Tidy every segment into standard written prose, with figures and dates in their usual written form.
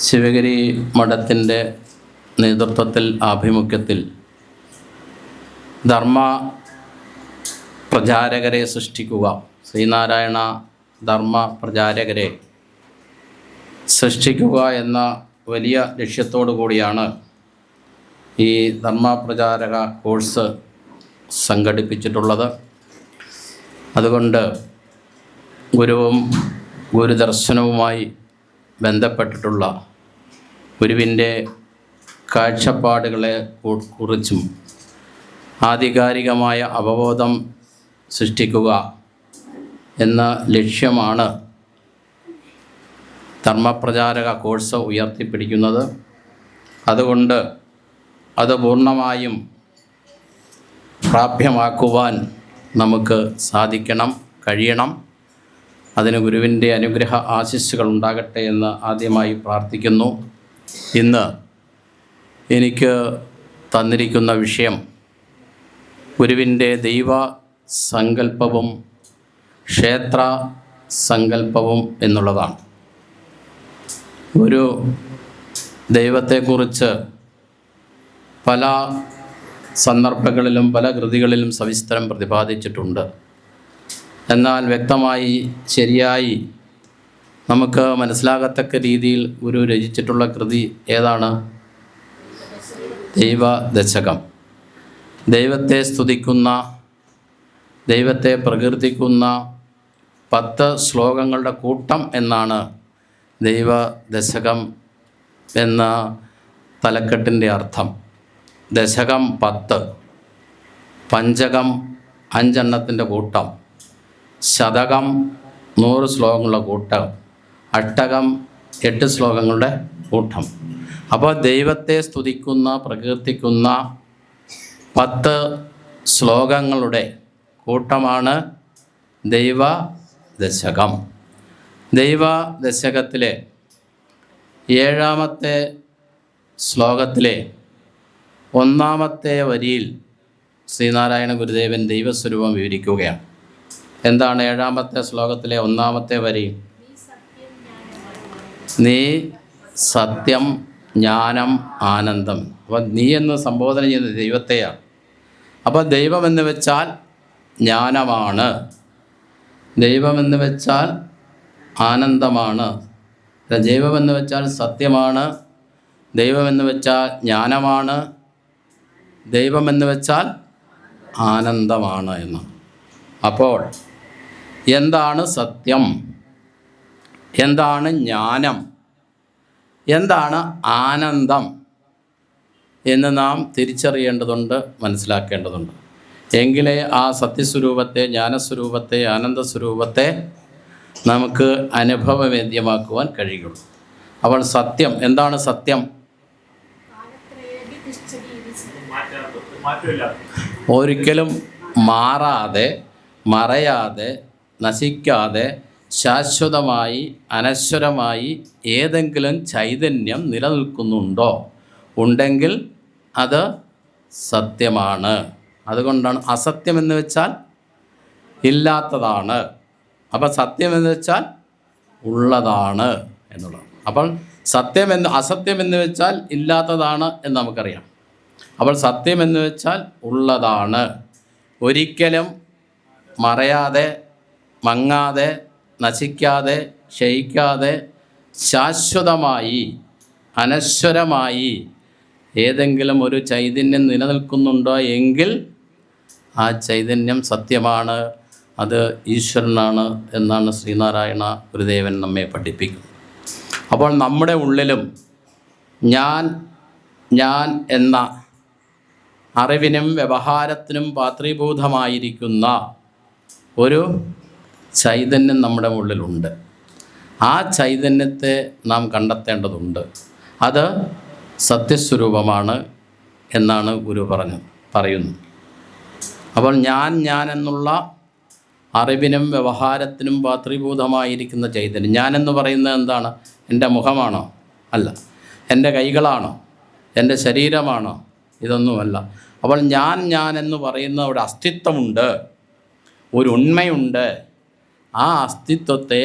ശിവഗിരി മഠത്തിൻ്റെ നേതൃത്വത്തിൽ ആഭിമുഖ്യത്തിൽ ധർമ്മ പ്രചാരകരെ സൃഷ്ടിക്കുക, ശ്രീനാരായണ ധർമ്മ പ്രചാരകരെ സൃഷ്ടിക്കുക എന്ന വലിയ ലക്ഷ്യത്തോടു കൂടിയാണ് ഈ ധർമ്മ പ്രചാരക കോഴ്സ് സംഘടിപ്പിച്ചിട്ടുള്ളത്. അതുകൊണ്ട് ഗുരുവും ഗുരുദർശനവുമായി ബന്ധപ്പെട്ടിട്ടുള്ള ഗുരുവിൻ്റെ കാഴ്ചപ്പാടുകളെ കുറിച്ചും ആധികാരികമായ അവബോധം സൃഷ്ടിക്കുക എന്ന ലക്ഷ്യമാണ് ധർമ്മപ്രചാരക കോഴ്സ് ഉയർത്തിപ്പിടിക്കുന്നത്. അതുകൊണ്ട് അത് പൂർണ്ണമായും പ്രാപ്യമാക്കുവാൻ നമുക്ക് കഴിയണം. അതിന് ഗുരുവിൻ്റെ അനുഗ്രഹ ആശിസ്സുകൾ ഉണ്ടാകട്ടെ എന്ന് ആദ്യമായി പ്രാർത്ഥിക്കുന്നു. ഇന്ന് എനിക്ക് തന്നിരിക്കുന്ന വിഷയം ഗുരുവിൻ്റെ ദൈവ സങ്കല്പവും ക്ഷേത്ര സങ്കല്പവും എന്നുള്ളതാണ്. ഒരു ദൈവത്തെക്കുറിച്ച് പല സന്ദർഭങ്ങളിലും പല കൃതികളിലും സവിസ്തരം പ്രതിപാദിച്ചിട്ടുണ്ട്. എന്നാൽ വ്യക്തമായി ശരിയായി നമുക്ക് മനസ്സിലാകത്തക്ക രീതിയിൽ ഗുരു രചിച്ചിട്ടുള്ള കൃതി ഏതാണ്? ദൈവദശകം. ദൈവത്തെ സ്തുതിക്കുന്ന, ദൈവത്തെ പ്രകീർത്തിക്കുന്ന 10 ശ്ലോകങ്ങളുടെ കൂട്ടം എന്നാണ് ദൈവദശകം എന്ന തലക്കെട്ടിൻ്റെ അർത്ഥം. ദശകം 10, പഞ്ചകം 5 എണ്ണത്തിൻ്റെ കൂട്ടം, ശതകം 100 ശ്ലോകങ്ങളുടെ കൂട്ടം, അഷ്ടകം 8 ശ്ലോകങ്ങളുടെ കൂട്ടം. അപ്പോൾ ദൈവത്തെ സ്തുതിക്കുന്ന, പ്രകീർത്തിക്കുന്ന 10 ശ്ലോകങ്ങളുടെ കൂട്ടമാണ് ദൈവദശകം. ദൈവദശകത്തിലെ 7ാമത്തെ ശ്ലോകത്തിലെ 1ാമത്തെ വരിയിൽ ശ്രീനാരായണ ഗുരുദേവൻ ദൈവസ്വരൂപം വിവരിക്കുകയാണ്. എന്താണ് 7ാമത്തെ ശ്ലോകത്തിലെ 1ാമത്തെ വരി? നീ സത്യം, ജ്ഞാനം, ആനന്ദം. അപ്പോൾ നീ എന്ന് സംബോധന ചെയ്യുന്നത് ദൈവത്തെയാണ്. അപ്പോൾ ദൈവമെന്ന് വെച്ചാൽ ജ്ഞാനമാണ്, ദൈവമെന്ന് വെച്ചാൽ ആനന്ദമാണ്, ദൈവമെന്ന് വെച്ചാൽ സത്യമാണ്, ദൈവമെന്ന് വെച്ചാൽ ജ്ഞാനമാണ്, ദൈവമെന്ന് വെച്ചാൽ ആനന്ദമാണ് എന്ന്. അപ്പോൾ എന്താണ് സത്യം, എന്താണ് ജ്ഞാനം, എന്താണ് ആനന്ദം എന്ന് നാം തിരിച്ചറിയേണ്ടതുണ്ട്, മനസ്സിലാക്കേണ്ടതുണ്ട്. എങ്കിലേ ആ സത്യസ്വരൂപത്തെ, ജ്ഞാനസ്വരൂപത്തെ, ആനന്ദസ്വരൂപത്തെ നമുക്ക് അനുഭവവേദ്യമാക്കുവാൻ കഴിയുള്ളൂ. അപ്പോൾ സത്യം എന്താണ്? സത്യം ഒരിക്കലും മാറാതെ, മറയാതെ, നശിക്കാതെ, ശാശ്വതമായി, അനശ്വരമായി ഏതെങ്കിലും ചൈതന്യം നിലനിൽക്കുന്നുണ്ടോ? ഉണ്ടെങ്കിൽ അത് സത്യമാണ്. അതുകൊണ്ടാണ് അസത്യമെന്ന് വെച്ചാൽ ഇല്ലാത്തതാണ്. അപ്പോൾ സത്യമെന്ന് വെച്ചാൽ ഉള്ളതാണ് എന്നുള്ളത്. അപ്പോൾ അസത്യമെന്ന് വെച്ചാൽ ഇല്ലാത്തതാണ് എന്ന് നമുക്കറിയാം. അപ്പോൾ സത്യമെന്ന് വെച്ചാൽ ഉള്ളതാണ്. ഒരിക്കലും മറയാതെ, മങ്ങാതെ, നശിക്കാതെ, ക്ഷയിക്കാതെ, ശാശ്വതമായി, അനശ്വരമായി ഏതെങ്കിലും ഒരു ചൈതന്യം നിലനിൽക്കുന്നുണ്ടോ എങ്കിൽ ആ ചൈതന്യം സത്യമാണ്, അത് ഈശ്വരനാണ് എന്നാണ് ശ്രീനാരായണ ഗുരുദേവൻ നമ്മെ പഠിപ്പിക്കുന്നത്. അപ്പോൾ നമ്മുടെ ഉള്ളിലും ഞാൻ എന്ന അറിവിനും വ്യവഹാരത്തിനും പാത്രീഭൂതമായിരിക്കുന്ന ഒരു ചൈതന്യം നമ്മുടെ ഉള്ളിലുണ്ട്. ആ ചൈതന്യത്തെ നാം കണ്ടെത്തേണ്ടതുണ്ട്. അത് സത്യസ്വരൂപമാണ് എന്നാണ് ഗുരു പറയുന്നു. അപ്പോൾ ഞാൻ എന്നുള്ള അറിവിനും വ്യവഹാരത്തിനും പാത്രീഭൂതമായിരിക്കുന്ന ചൈതന്യം. ഞാനെന്ന് പറയുന്നത് എന്താണ്? എൻ്റെ മുഖമാണോ? അല്ല. എൻ്റെ കൈകളാണോ? എൻ്റെ ശരീരമാണോ? ഇതൊന്നുമല്ല. അപ്പോൾ ഞാൻ എന്ന് പറയുന്ന ഒരു അസ്തിത്വമുണ്ട്, ഒരു ഉണ്മയുണ്ട്. ആ അസ്തിത്വത്തെ,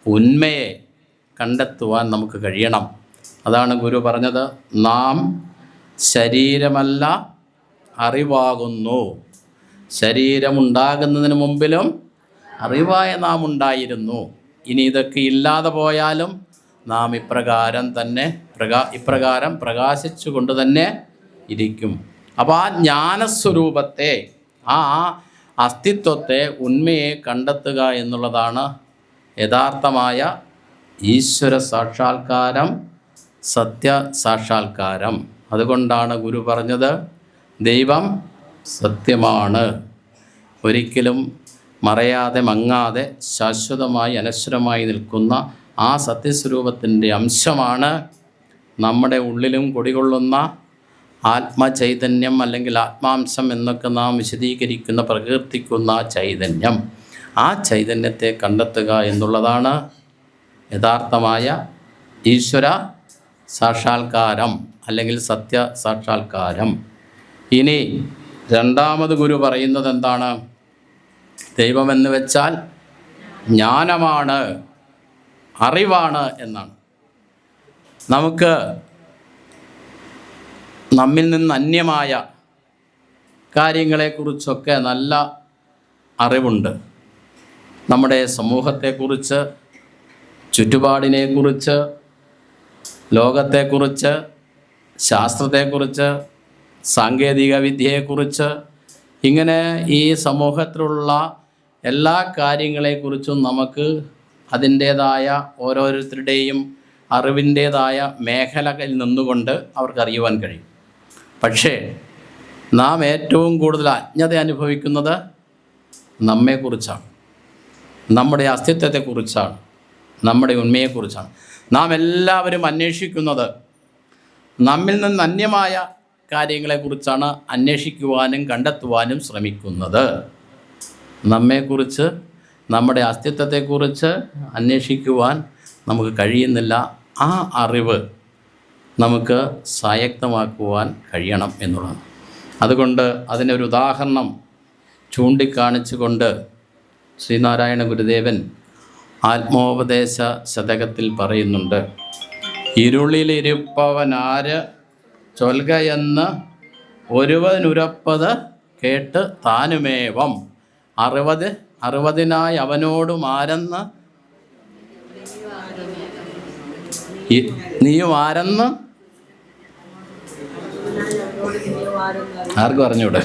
ഉണ്മയെ കണ്ടെത്തുവാൻ നമുക്ക് കഴിയണം. അതാണ് ഗുരു പറഞ്ഞത്, നാം ശരീരമല്ല അറിവാകുന്നു. ശരീരമുണ്ടാകുന്നതിന് മുമ്പിലും അറിവായ നാം ഉണ്ടായിരുന്നു. ഇനി ഇതൊക്കെ ഇല്ലാതെ പോയാലും നാം ഇപ്രകാരം തന്നെ ഇപ്രകാരം പ്രകാശിച്ചു കൊണ്ട് തന്നെ ഇരിക്കും. അപ്പോൾ ആ ജ്ഞാനസ്വരൂപത്തെ, ആ അസ്തിത്വത്തെ, ഉണ്മയെ കണ്ടെത്തുക എന്നുള്ളതാണ് യഥാർത്ഥമായ ഈശ്വര സാക്ഷാത്കാരം, സത്യ സാക്ഷാത്കാരം. അതുകൊണ്ടാണ് ഗുരു പറഞ്ഞത്, ദൈവം സത്യമാണ്, ഒരിക്കലും മറയാതെ മങ്ങാതെ ശാശ്വതമായി അനശ്വരമായി നിൽക്കുന്ന ആ സത്യസ്വരൂപത്തിൻ്റെ അംശമാണ് നമ്മുടെ ഉള്ളിലും കുടികൊള്ളുന്ന ആത്മചൈതന്യം, അല്ലെങ്കിൽ ആത്മാംശം എന്നൊക്കെ നാം വിശദീകരിക്കുന്ന പ്രകീർത്തിക്കുന്ന ചൈതന്യം. ആ ചൈതന്യത്തെ കണ്ടെത്തുക എന്നുള്ളതാണ് യഥാർത്ഥമായ ഈശ്വര സാക്ഷാത്കാരം, അല്ലെങ്കിൽ സത്യ സാക്ഷാത്കാരം. ഇനി രണ്ടാമത് ഗുരു പറയുന്നത് എന്താണ്? ദൈവമെന്ന് വെച്ചാൽ ജ്ഞാനമാണ്, അറിവാണ് എന്നാണ്. നമുക്ക് നമ്മിൽ നിന്ന് അന്യമായ കാര്യങ്ങളെക്കുറിച്ചൊക്കെ നല്ല അറിവുണ്ട്. നമ്മുടെ സമൂഹത്തെക്കുറിച്ച്, ചുറ്റുപാടിനെക്കുറിച്ച്, ലോകത്തെക്കുറിച്ച്, ശാസ്ത്രത്തെക്കുറിച്ച്, സാങ്കേതിക വിദ്യയെക്കുറിച്ച്, ഇങ്ങനെ ഈ സമൂഹത്തിലുള്ള എല്ലാ കാര്യങ്ങളെക്കുറിച്ചും നമുക്ക് അതിൻ്റേതായ ഓരോരുത്തരുടെയും അറിവിൻ്റേതായ മേഖലകളിൽ നിന്നുകൊണ്ട് അവർക്കറിയുവാൻ കഴിയും. പക്ഷേ നാം ഏറ്റവും കൂടുതൽ അജ്ഞത അനുഭവിക്കുന്നത് നമ്മെക്കുറിച്ചാണ്, നമ്മുടെ അസ്തിത്വത്തെക്കുറിച്ചാണ്, നമ്മുടെ ഉണ്മയെക്കുറിച്ചാണ്. നാം എല്ലാവരും അന്വേഷിക്കുന്നത് നമ്മിൽ നിന്ന് അന്യമായ കാര്യങ്ങളെക്കുറിച്ചാണ് അന്വേഷിക്കുവാനും കണ്ടെത്തുവാനും ശ്രമിക്കുന്നത്. നമ്മെക്കുറിച്ച്, നമ്മുടെ അസ്തിത്വത്തെക്കുറിച്ച് അന്വേഷിക്കുവാൻ നമുക്ക് കഴിയുന്നില്ല. ആ അറിവ് നമുക്ക് സ്വായക്തമാക്കുവാൻ കഴിയണം എന്നുള്ളതാണ്. അതുകൊണ്ട് അതിനൊരു ഉദാഹരണം ചൂണ്ടിക്കാണിച്ചുകൊണ്ട് ശ്രീനാരായണ ഗുരുദേവൻ ആത്മോപദേശ ശതകത്തിൽ പറയുന്നുണ്ട്, ഇരുളിലിരുപ്പവനാര് ചൊൽകയെന്ന് ഒരുവനുരപ്പത് കേട്ട് താനുമേവം അറുപതിനായി അവനോടും ആരെന്ന് നീയും ആരെന്ന് ആർക്കും അറിഞ്ഞൂടെ?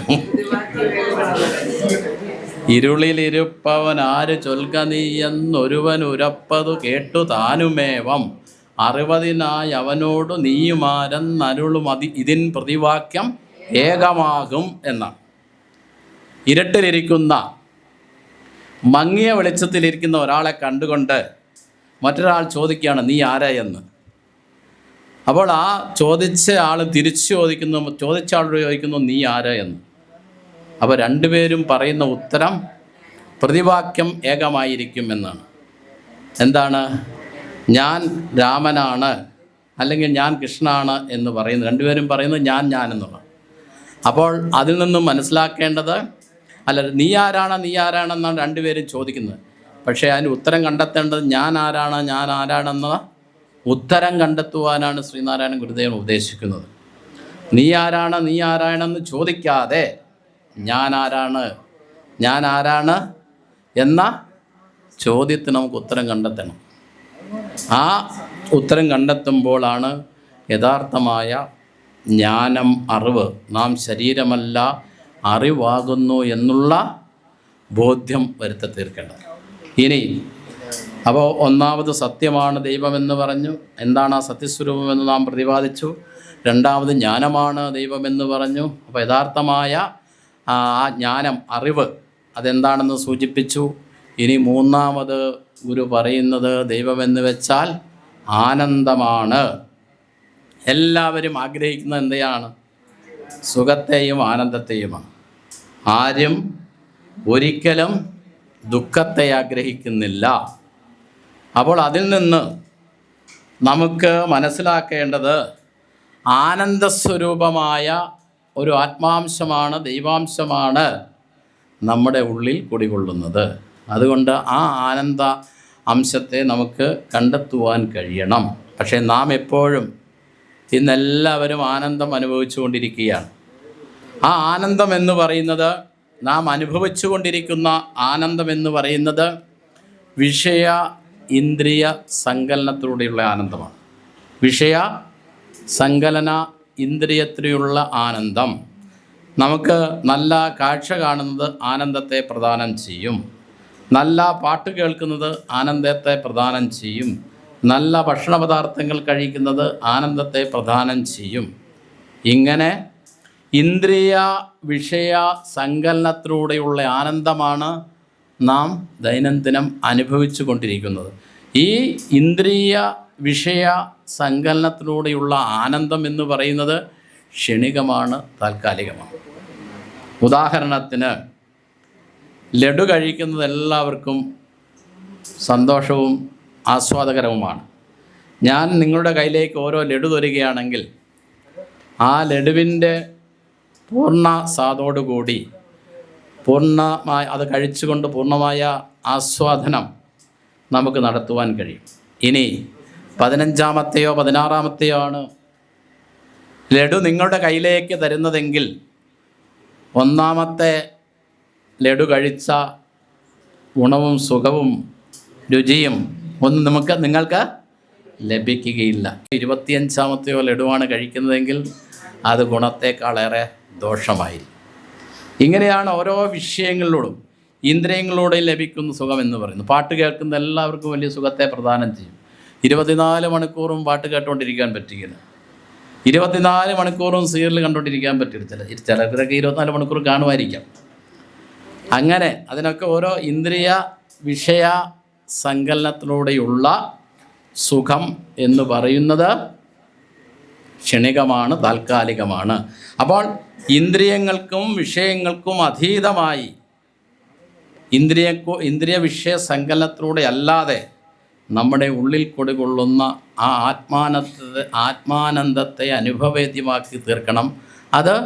ഇരുളിലിരുപ്പവൻ ആര് ചൊൽക നീയെന്നൊരുവനുരപ്പതു കേട്ടു താനുമേവം അറുപതിനായി അവനോട് നീയുമാരെന്നരുളും ഇതിൻ പ്രതിവാക്യം ഏകമാകും എന്നാണ്. ഇരുട്ടിലിരിക്കുന്ന, മങ്ങിയ വെളിച്ചത്തിലിരിക്കുന്ന ഒരാളെ കണ്ടുകൊണ്ട് മറ്റൊരാൾ ചോദിക്കുകയാണ്, നീ ആരാ എന്ന്. അപ്പോൾ ആ ചോദിച്ച ആൾ തിരിച്ചു ചോദിച്ച ആളോട് ചോദിക്കുന്നു, നീ ആരാ എന്ന്. അപ്പോൾ രണ്ടുപേരും പറയുന്ന ഉത്തരം പ്രതിവാക്യം ഏകമായിരിക്കും എന്നാണ്. എന്താണ്? ഞാൻ രാമനാണ്, അല്ലെങ്കിൽ ഞാൻ കൃഷ്ണനാണ് എന്ന് പറയുന്നു. രണ്ടുപേരും പറയുന്നത് ഞാൻ എന്നുള്ള. അപ്പോൾ അതിൽ നിന്നും മനസ്സിലാക്കേണ്ടത്, അല്ല നീ ആരാണെന്നാണ് രണ്ടുപേരും ചോദിക്കുന്നത്. പക്ഷേ അതിന് ഉത്തരം കണ്ടെത്തേണ്ടത് ഞാൻ ആരാണെന്ന ഉത്തരം കണ്ടെത്തുവാനാണ് ശ്രീനാരായണ ഗുരുദേവൻ ഉപദേശിക്കുന്നത്. നീ ആരാണെന്ന് ചോദിക്കാതെ ഞാൻ ആരാണ് എന്ന ചോദ്യത്തിന് നമുക്ക് ഉത്തരം കണ്ടെത്തണം. ആ ഉത്തരം കണ്ടെത്തുമ്പോഴാണ് യഥാർത്ഥമായ ജ്ഞാനം, അറിവ്, നാം ശരീരമല്ല അറിവാകുന്നു എന്നുള്ള ബോധ്യം വരുത്തി തീർക്കേണ്ടത്. ഇനി അപ്പോൾ ഒന്നാമത് സത്യമാണ് ദൈവമെന്ന് പറഞ്ഞു. എന്താണ് ആ സത്യസ്വരൂപമെന്ന് നാം പ്രതിപാദിച്ചു. രണ്ടാമത് ജ്ഞാനമാണ് ദൈവമെന്ന് പറഞ്ഞു. അപ്പോൾ യഥാർത്ഥമായ ആ ജ്ഞാനം, അറിവ് അതെന്താണെന്ന് സൂചിപ്പിച്ചു. ഇനി മൂന്നാമത് ഗുരു പറയുന്നത് ദൈവമെന്ന് വെച്ചാൽ ആനന്ദമാണ്. എല്ലാവരും ആഗ്രഹിക്കുന്നത് എന്തെയാണ്? സുഖത്തെയും ആനന്ദത്തെയുമാണ്. ആരും ഒരിക്കലും ദുഃഖത്തെ ആഗ്രഹിക്കുന്നില്ല. അപ്പോൾ അതിൽ നിന്ന് നമുക്ക് മനസ്സിലാക്കേണ്ടത് ആനന്ദസ്വരൂപമായ ഒരു ആത്മാംശമാണ്, ദൈവാംശമാണ് നമ്മുടെ ഉള്ളിൽ കുടികൊള്ളുന്നത്. അതുകൊണ്ട് ആ ആനന്ദ അംശത്തെ നമുക്ക് കണ്ടെത്തുവാൻ കഴിയണം. പക്ഷേ നാം എപ്പോഴും ഇന്നെല്ലാവരും ആനന്ദം അനുഭവിച്ചു കൊണ്ടിരിക്കുകയാണ്. ആ ആനന്ദം എന്ന് പറയുന്നത്, നാം അനുഭവിച്ചു കൊണ്ടിരിക്കുന്ന ആനന്ദം എന്ന് പറയുന്നത് വിഷയ ഇന്ദ്രിയ സങ്കലനത്തിലൂടെയുള്ള ആനന്ദമാണ്. വിഷയ സങ്കലന ഇന്ദ്രിയത്തിലുള്ള ആനന്ദം. നമുക്ക് നല്ല കാഴ്ച കാണുന്നത് ആനന്ദത്തെ പ്രദാനം ചെയ്യും, നല്ല പാട്ട് കേൾക്കുന്നത് ആനന്ദത്തെ പ്രദാനം ചെയ്യും, നല്ല ഭക്ഷണ പദാർത്ഥങ്ങൾ കഴിക്കുന്നത് ആനന്ദത്തെ പ്രദാനം ചെയ്യും. ഇങ്ങനെ ഇന്ദ്രിയ വിഷയ സങ്കലനത്തിലൂടെയുള്ള ആനന്ദമാണ് നാം ദൈനംദിനം അനുഭവിച്ചു കൊണ്ടിരിക്കുന്നത്. ഈ ഇന്ദ്രിയ വിഷയ സങ്കലനത്തിലൂടെയുള്ള ആനന്ദം എന്ന് പറയുന്നത് ക്ഷണികമാണ്, താൽക്കാലികമാണ്. ഉദാഹരണത്തിന്, ലഡു കഴിക്കുന്നത് എല്ലാവർക്കും സന്തോഷവും ആസ്വാദകരവുമാണ്. ഞാൻ നിങ്ങളുടെ കയ്യിലേക്ക് ഓരോ ലഡു തരികയാണെങ്കിൽ ആ ലഡുവിൻ്റെ പൂർണ്ണ സ്വാദോടുകൂടി പൂർണ്ണമായി അത് കഴിച്ചുകൊണ്ട് പൂർണ്ണമായ ആസ്വാദനം നമുക്ക് നടത്തുവാൻ കഴിയും. ഇനി 15ാമത്തെയോ 16ാമത്തെയോ ആണ് ലഡു നിങ്ങളുടെ കയ്യിലേക്ക് തരുന്നതെങ്കിൽ ഒന്നാമത്തെ ലഡു കഴിച്ച ഗുണവും സുഖവും രുചിയും ഒന്നും നിങ്ങൾക്ക് ലഭിക്കുകയില്ല. 25ാമത്തെയോ ലഡുവാണ് കഴിക്കുന്നതെങ്കിൽ അത് ഗുണത്തേക്കാളേറെ ദോഷമായിരിക്കും. ഇങ്ങനെയാണ് ഓരോ വിഷയങ്ങളിലൂടും ഇന്ദ്രിയങ്ങളിലൂടെ ലഭിക്കുന്ന സുഖം എന്ന് പറയുന്നത്. പാട്ട് കേൾക്കുന്ന എല്ലാവർക്കും വലിയ സുഖത്തെ പ്രദാനം ചെയ്യും. 24 മണിക്കൂറും പാട്ട് കേട്ടുകൊണ്ടിരിക്കാൻ പറ്റുകയില്ല. 24 മണിക്കൂറും സീരിയൽ കണ്ടുകൊണ്ടിരിക്കാൻ പറ്റില്ല. ചിലരൊക്കെ 24 മണിക്കൂർ കാണുമായിരിക്കാം. അങ്ങനെ അതിനൊക്കെ ഓരോ ഇന്ദ്രിയ വിഷയ സങ്കലനത്തിലൂടെയുള്ള സുഖം എന്ന് പറയുന്നത് ക്ഷണികമാണ്, താൽക്കാലികമാണ്. അപ്പോൾ ഇന്ദ്രിയങ്ങൾക്കും വിഷയങ്ങൾക്കും അതീതമായി ഇന്ദ്രിയ വിഷയ സങ്കലനത്തിലൂടെ അല്ലാതെ നമ്മുടെ ഉള്ളിൽ കുടികൊള്ളുന്ന ആ ആത്മാനന്ദത്തെ അനുഭവേദ്യമാക്കി തീർക്കണം. അത്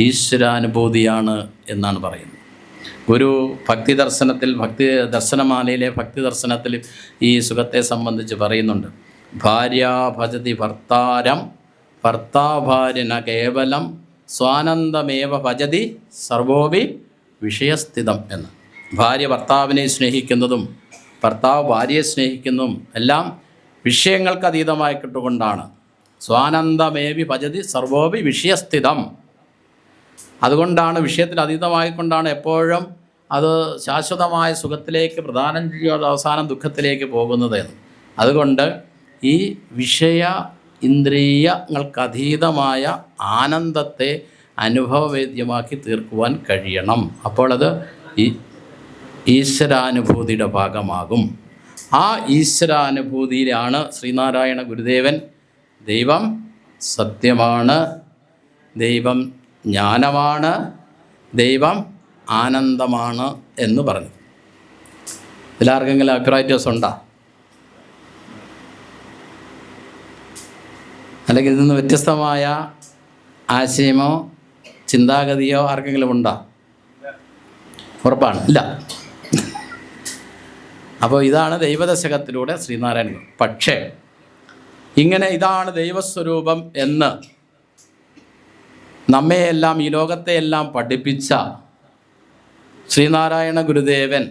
ഈശ്വരാനുഭൂതിയാണ് എന്നാണ് പറയുന്നത്. ഗുരു ഭക്തി ദർശനമാലയിലെ ഭക്തി ദർശനത്തിൽ ഈ സുഖത്തെ സംബന്ധിച്ച് പറയുന്നുണ്ട്. ഭാര്യ ഭജതി ഭർത്താരം ഭർത്താഭാര്യന കേവലം സ്വാനന്ദമേവ ഭജതി സർവോപി വിഷയസ്ഥിതം എന്ന്. ഭാര്യ ഭർത്താവിനെ സ്നേഹിക്കുന്നതും ഭർത്താവ് ഭാര്യയെ സ്നേഹിക്കുന്നതും എല്ലാം വിഷയങ്ങൾക്ക് അതീതമായിട്ടുകൊണ്ടാണ്. സ്വാനന്ദമേവി ഭജതി സർവോപി വിഷയസ്ഥിതം. അതുകൊണ്ടാണ്, വിഷയത്തിൽ അതീതമായിക്കൊണ്ടാണ് എപ്പോഴും അത് ശാശ്വതമായ സുഖത്തിലേക്ക് പ്രദാനം ചെയ്യാതെ അവസാനം ദുഃഖത്തിലേക്ക് പോകുന്നത് എന്ന്. അതുകൊണ്ട് ഈ വിഷയ ഇന്ദ്രിയങ്ങൾക്കതീതമായ ആനന്ദത്തെ അനുഭവവേദ്യമാക്കി തീർക്കുവാൻ കഴിയണം. അപ്പോൾ അത് ഈ ഈശ്വരാനുഭൂതിയുടെ ഭാഗമാകും. ആ ഈശ്വരാനുഭൂതിയിലാണ് ശ്രീനാരായണ ഗുരുദേവൻ ദൈവം സത്യമാണ്, ദൈവം ജ്ഞാനമാണ്, ദൈവം ആനന്ദമാണ് എന്ന് പറഞ്ഞു. ഇതിലാർക്കെങ്കിലും അഭിപ്രായ വ്യത്യാസമുണ്ടോ? അല്ലെങ്കിൽ ഇതിൽ നിന്ന് വ്യത്യസ്തമായ ആശയമോ ചിന്താഗതിയോ ആർക്കെങ്കിലും ഉണ്ടോ? ഉറപ്പാണ്, ഇല്ല. അപ്പോൾ ഇതാണ് ദൈവദശകത്തിലൂടെ ശ്രീനാരായണ. പക്ഷേ ഇങ്ങനെ ഇതാണ് ദൈവസ്വരൂപം എന്ന് നമ്മയെല്ലാം ഈ ലോകത്തെയെല്ലാം പഠിപ്പിച്ച ശ്രീനാരായണ ഗുരുദേവൻ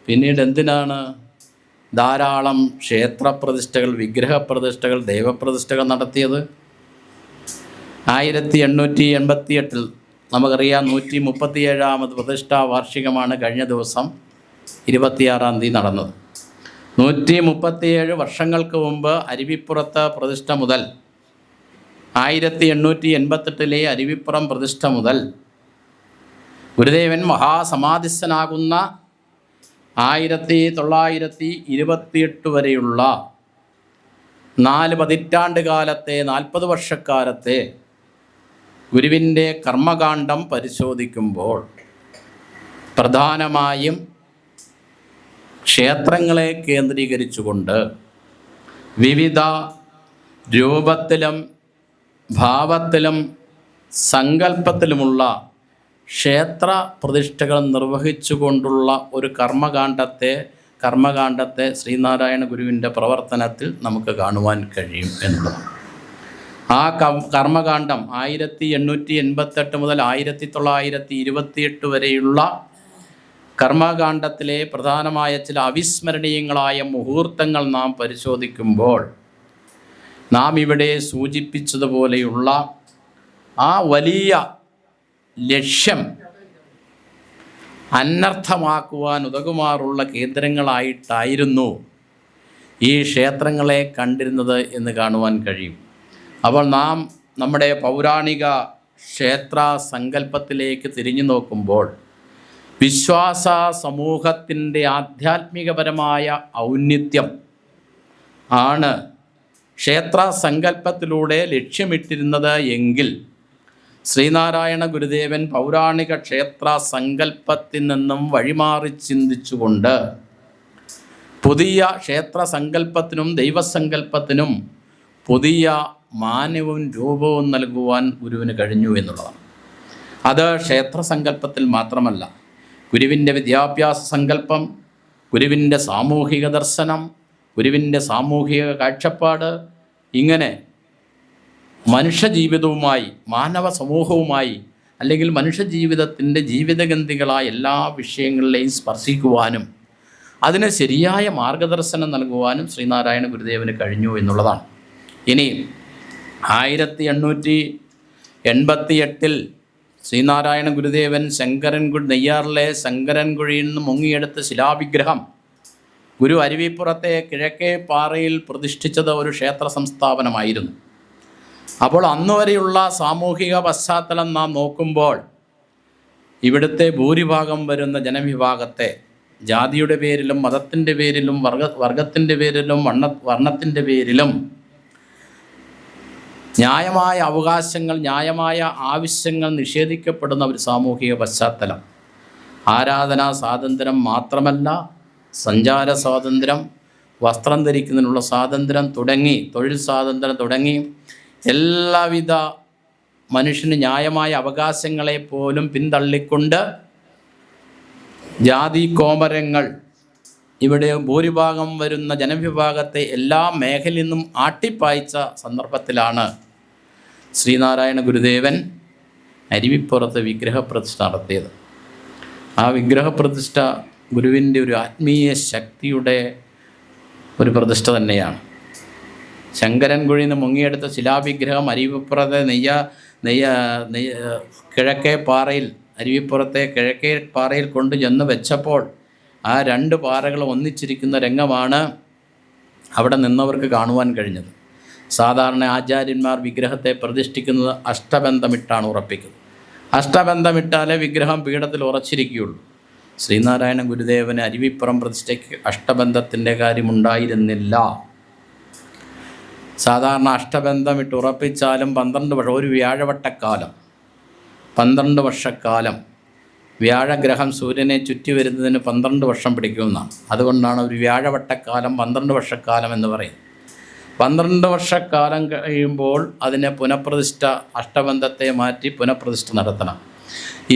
പിന്നീട് എന്തിനാണ് ധാരാളം ക്ഷേത്രപ്രതിഷ്ഠകൾ, വിഗ്രഹപ്രതിഷ്ഠകൾ, ദൈവപ്രതിഷ്ഠകൾ നടത്തിയത്? 1888 നമുക്കറിയാം 137ാമത് പ്രതിഷ്ഠാ വാർഷികമാണ് കഴിഞ്ഞ ദിവസം 26-ാം തീയതി നടന്നത്. 137 വർഷങ്ങൾക്ക് മുമ്പ് അരുവിപ്പുറത്ത് പ്രതിഷ്ഠ മുതൽ 1888 അരുവിപ്പുറം പ്രതിഷ്ഠ മുതൽ ഗുരുദേവൻ മഹാസമാധിസ്ഥനാകുന്ന 1928 വരെയുള്ള 4 പതിറ്റാണ്ട് കാലത്തെ 40 വർഷക്കാലത്തെ ഗുരുവിൻ്റെ കർമ്മകാണ്ഡം പരിശോധിക്കുമ്പോൾ പ്രധാനമായും ക്ഷേത്രങ്ങളെ കേന്ദ്രീകരിച്ചുകൊണ്ട് വിവിധ രൂപത്തിലും ഭാവത്തിലും സങ്കല്പത്തിലുമുള്ള ക്ഷേത്ര പ്രതിഷ്ഠകൾ നിർവഹിച്ചുകൊണ്ടുള്ള ഒരു കർമ്മകാണ്ഡത്തെ ശ്രീനാരായണ ഗുരുവിൻ്റെ പ്രവർത്തനത്തിൽ നമുക്ക് കാണുവാൻ കഴിയും എന്നുള്ളതാണ്. ആ കർമ്മകാണ്ഡം 1888 മുതൽ 1928 വരെയുള്ള കർമ്മകാണ്ഡത്തിലെ പ്രധാനമായ ചില അവിസ്മരണീയങ്ങളായ മുഹൂർത്തങ്ങൾ നാം പരിശോധിക്കുമ്പോൾ നാം ഇവിടെ സൂചിപ്പിച്ചതുപോലെയുള്ള ആ വലിയ ലക്ഷ്യം അനർത്ഥമാക്കുവാൻ ഉതകുമാറുള്ള കേന്ദ്രങ്ങളായിട്ടായിരുന്നു ഈ ക്ഷേത്രങ്ങളെ കണ്ടിരുന്നത് എന്ന് കാണുവാൻ കഴിയും. അപ്പോൾ നാം നമ്മുടെ പൗരാണിക ക്ഷേത്ര സങ്കല്പത്തിലേക്ക് തിരിഞ്ഞു നോക്കുമ്പോൾ വിശ്വാസ സമൂഹത്തിൻ്റെ ആധ്യാത്മികപരമായ ഔന്നിത്യം ആണ് ക്ഷേത്ര സങ്കല്പത്തിലൂടെ ലക്ഷ്യമിട്ടിരുന്നത് എങ്കിൽ ശ്രീനാരായണ ഗുരുദേവൻ പൗരാണിക ക്ഷേത്ര സങ്കല്പത്തിൽ നിന്നും വഴിമാറി ചിന്തിച്ചുകൊണ്ട് പുതിയ ക്ഷേത്ര സങ്കല്പത്തിനും ദൈവസങ്കല്പത്തിനും പുതിയ മാനവും രൂപവും നൽകുവാൻ ഗുരുവിന് കഴിഞ്ഞു എന്നുള്ളതാണ്. അത് ക്ഷേത്ര സങ്കല്പത്തിൽ മാത്രമല്ല, ഗുരുവിൻ്റെ വിദ്യാഭ്യാസ സങ്കല്പം, ഗുരുവിൻ്റെ സാമൂഹിക ദർശനം, ഗുരുവിൻ്റെ സാമൂഹിക കാഴ്ചപ്പാട്, ഇങ്ങനെ മനുഷ്യജീവിതവുമായി മാനവ സമൂഹവുമായി അല്ലെങ്കിൽ മനുഷ്യജീവിതത്തിൻ്റെ ജീവിതഗന്ധികളായ എല്ലാ വിഷയങ്ങളിലെയും സ്പർശിക്കുവാനും അതിന് ശരിയായ മാർഗദർശനം നൽകുവാനും ശ്രീനാരായണ ഗുരുദേവന് കഴിഞ്ഞു എന്നുള്ളതാണ്. ഇനി 1888 ശ്രീനാരായണ ഗുരുദേവൻ നെയ്യാറിലെ ശങ്കരൻകുഴിയിൽ നിന്ന് മുങ്ങിയെടുത്ത ശിലാവിഗ്രഹം ഗുരു അരുവിപ്പുറത്തെ കിഴക്കേ പാറയിൽ പ്രതിഷ്ഠിച്ചത് ഒരു ക്ഷേത്ര സംസ്ഥാപനമായിരുന്നു. അപ്പോൾ അന്നുവരെയുള്ള സാമൂഹിക പശ്ചാത്തലം നാം നോക്കുമ്പോൾ ഇവിടുത്തെ ഭൂരിഭാഗം വരുന്ന ജനവിഭാഗത്തെ ജാതിയുടെ പേരിലും മതത്തിൻ്റെ പേരിലും വർഗത്തിൻ്റെ പേരിലും വർണ്ണത്തിൻ്റെ പേരിലും ന്യായമായ അവകാശങ്ങൾ, ന്യായമായ ആവശ്യങ്ങൾ നിഷേധിക്കപ്പെടുന്ന ഒരു സാമൂഹിക പശ്ചാത്തലം. ആരാധനാ സ്വാതന്ത്ര്യം മാത്രമല്ല, സഞ്ചാര സ്വാതന്ത്ര്യം, വസ്ത്രം ധരിക്കുന്നതിനുള്ള സ്വാതന്ത്ര്യം തുടങ്ങി, തൊഴിൽ സ്വാതന്ത്ര്യം തുടങ്ങി എല്ലാവിധ മനുഷ്യന് ന്യായമായ അവകാശങ്ങളെ പോലും പിന്തള്ളിക്കൊണ്ട് ജാതി കോമരങ്ങൾ ഇവിടെ ഭൂരിഭാഗം വരുന്ന ജനവിഭാഗത്തെ എല്ലാ മേഖലയിൽ നിന്നും ആട്ടിപ്പായിച്ച സന്ദർഭത്തിലാണ് ശ്രീനാരായണ ഗുരുദേവൻ അരുവിപ്പുറത്ത് വിഗ്രഹപ്രതിഷ്ഠ നടത്തിയത്. ആ വിഗ്രഹപ്രതിഷ്ഠ ഗുരുവിൻ്റെ ഒരു ആത്മീയ ശക്തിയുടെ ഒരു പ്രതിഷ്ഠ തന്നെയാണ്. ശങ്കരൻകുഴിയിൽ നിന്ന് മുങ്ങിയെടുത്ത ശിലാവിഗ്രഹം അരുവിപ്പുറത്തെ കിഴക്കേ പാറയിൽ അരുവിപ്പുറത്തെ കിഴക്കേ പാറയിൽ കൊണ്ട് ചെന്ന് വെച്ചപ്പോൾ ആ രണ്ട് പാറകൾ ഒന്നിച്ചിരിക്കുന്ന രംഗമാണ് അവിടെ നിന്നവർക്ക് കാണുവാൻ കഴിഞ്ഞത്. സാധാരണ ആചാര്യന്മാർ വിഗ്രഹത്തെ പ്രതിഷ്ഠിക്കുന്നത് അഷ്ടബന്ധമിട്ടാണ് ഉറപ്പിക്കുന്നത്. അഷ്ടബന്ധമിട്ടാലേ വിഗ്രഹം പീഠത്തിൽ ഉറച്ചിരിക്കുകയുള്ളൂ. ശ്രീനാരായണ ഗുരുദേവന് അരുവിപ്പുറം പ്രതിഷ്ഠയ്ക്ക് അഷ്ടബന്ധത്തിൻ്റെ കാര്യമുണ്ടായിരുന്നില്ല. സാധാരണ അഷ്ടബന്ധമിട്ട് ഉറപ്പിച്ചാലും 12 വർഷം, ഒരു വ്യാഴവട്ടക്കാലം 12 വർഷക്കാലം, വ്യാഴഗ്രഹം സൂര്യനെ ചുറ്റി വരുന്നതിന് 12 വർഷം പിടിക്കുമെന്നാണ്. അതുകൊണ്ടാണ് ഒരു വ്യാഴവട്ടക്കാലം 12 വർഷക്കാലം എന്ന് പറയുന്നത്. 12 വർഷക്കാലം കഴിയുമ്പോൾ അതിനെ പുനഃപ്രതിഷ്ഠ, അഷ്ടബന്ധത്തെ മാറ്റി പുനഃപ്രതിഷ്ഠ നടത്തണം.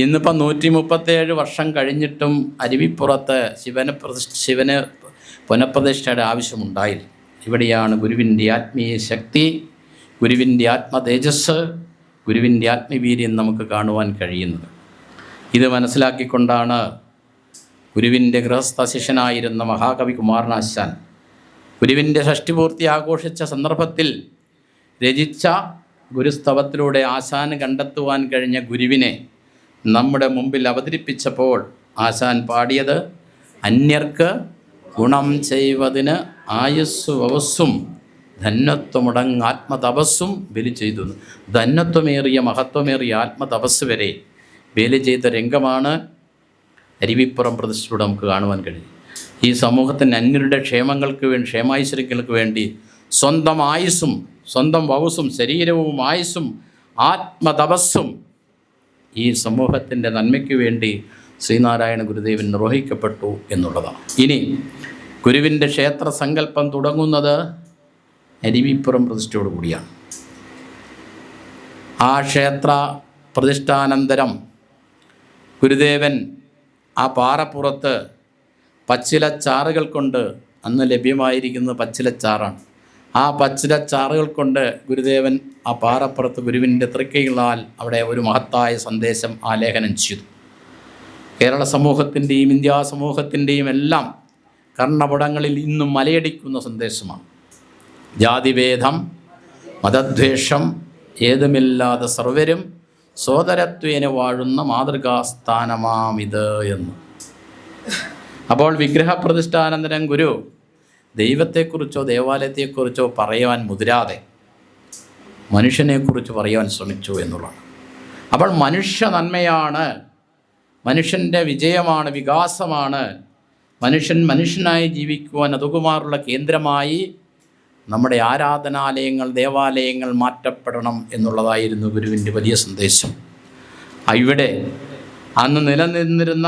ഇന്നിപ്പം 137 വർഷം കഴിഞ്ഞിട്ടും അരുവിപ്പുറത്ത് ശിവന് പുനഃപ്രതിഷ്ഠയുടെ ആവശ്യമുണ്ടായില്ല. ഇവിടെയാണ് ഗുരുവിൻ്റെ ആത്മീയ ശക്തി, ഗുരുവിൻ്റെ ആത്മതേജസ്, ഗുരുവിൻ്റെ ആത്മവീര്യം നമുക്ക് കാണുവാൻ കഴിയുന്നത്. ഇത് മനസ്സിലാക്കിക്കൊണ്ടാണ് ഗുരുവിൻ്റെ ഗൃഹസ്ഥ ശിഷ്യനായിരുന്ന മഹാകവി കുമാരനാശാൻ ഗുരുവിൻ്റെ ഷഷ്ടിപൂർത്തി ആഘോഷിച്ച സന്ദർഭത്തിൽ രചിച്ച ഗുരുസ്തവത്തിലൂടെ ആശാന് കണ്ടെത്തുവാൻ കഴിഞ്ഞ ഗുരുവിനെ നമ്മുടെ മുമ്പിൽ അവതരിപ്പിച്ചപ്പോൾ ആശാൻ പാടിയത് അന്യർക്ക് ഗുണം ചെയ്വതിന് ആയുസ്സു വവസ്സും ധന്യത്വമുടങ്ങ് ആത്മതപസ്സും ബലി ചെയ്തു. ധന്യത്വമേറിയ മഹത്വമേറിയ ആത്മതപസ് വരെ ബലി ചെയ്ത രംഗമാണ് അരുവിപ്പുറം പ്രതിഷ്ഠയുടെ നമുക്ക് കാണുവാൻ കഴിയും. ഈ സമൂഹത്തിന് അന്യരുടെ ക്ഷേമങ്ങൾക്ക് വേണ്ടി, ക്ഷേമാശ്വര്യങ്ങൾക്ക് വേണ്ടി സ്വന്തം ആയുസ്സും സ്വന്തം വവസ്സും ശരീരവും ആയുസ്സും ആത്മതപസ്സും ഈ സമൂഹത്തിൻ്റെ നന്മയ്ക്ക് വേണ്ടി ശ്രീനാരായണ ഗുരുദേവൻ നിർവഹിക്കപ്പെട്ടു എന്നുള്ളതാണ്. ഇനി ഗുരുവിൻ്റെ ക്ഷേത്ര സങ്കല്പം തുടങ്ങുന്നത് അരുവിപ്പുറം പ്രതിഷ്ഠയോടു കൂടിയാണ്. ആ ക്ഷേത്ര പ്രതിഷ്ഠാനന്തരം ഗുരുദേവൻ ആ പാറപ്പുറത്ത് പച്ചിലച്ചാറുകൾ കൊണ്ട്, അന്ന് ലഭ്യമായിരിക്കുന്നത് പച്ചിലച്ചാറാണ്, ആ പച്ചിലച്ചാറുകൾ കൊണ്ട് ഗുരുദേവൻ ആ പാറപ്പുറത്ത് ഗുരുവിൻ്റെ തൃക്കൈകളാൽ അവിടെ ഒരു മഹത്തായ സന്ദേശം ആലേഖനം ചെയ്തു. കേരള സമൂഹത്തിൻ്റെയും ഇന്ത്യ സമൂഹത്തിൻ്റെയും എല്ലാം കർണപുടങ്ങളിൽ ഇന്നും മലയടിക്കുന്ന സന്ദേശമാണ്. ജാതിഭേദം മതദ്വേഷം ഏതുമില്ലാതെ സർവരും സോദരത്വേന വാഴുന്ന മാതൃകാസ്ഥാനമാമിത് എന്ന്. അപ്പോൾ വിഗ്രഹപ്രതിഷ്ഠാനന്തരം ഗുരു ദൈവത്തെക്കുറിച്ചോ ദേവാലയത്തെക്കുറിച്ചോ പറയുവാൻ മുതിരാതെ മനുഷ്യനെക്കുറിച്ച് പറയുവാൻ ശ്രമിച്ചു എന്നുള്ളതാണ്. അപ്പോൾ മനുഷ്യ നന്മയാണ്, മനുഷ്യൻ്റെ വിജയമാണ്, വികാസമാണ്, മനുഷ്യനായി ജീവിക്കുവാൻ അതുകുമാറുള്ള കേന്ദ്രമായി നമ്മുടെ ആരാധനാലയങ്ങൾ, ദേവാലയങ്ങൾ മാറ്റപ്പെടണം എന്നുള്ളതായിരുന്നു ഗുരുവിൻ്റെ വലിയ സന്ദേശം. ഇവിടെ അന്ന് നിലനിന്നിരുന്ന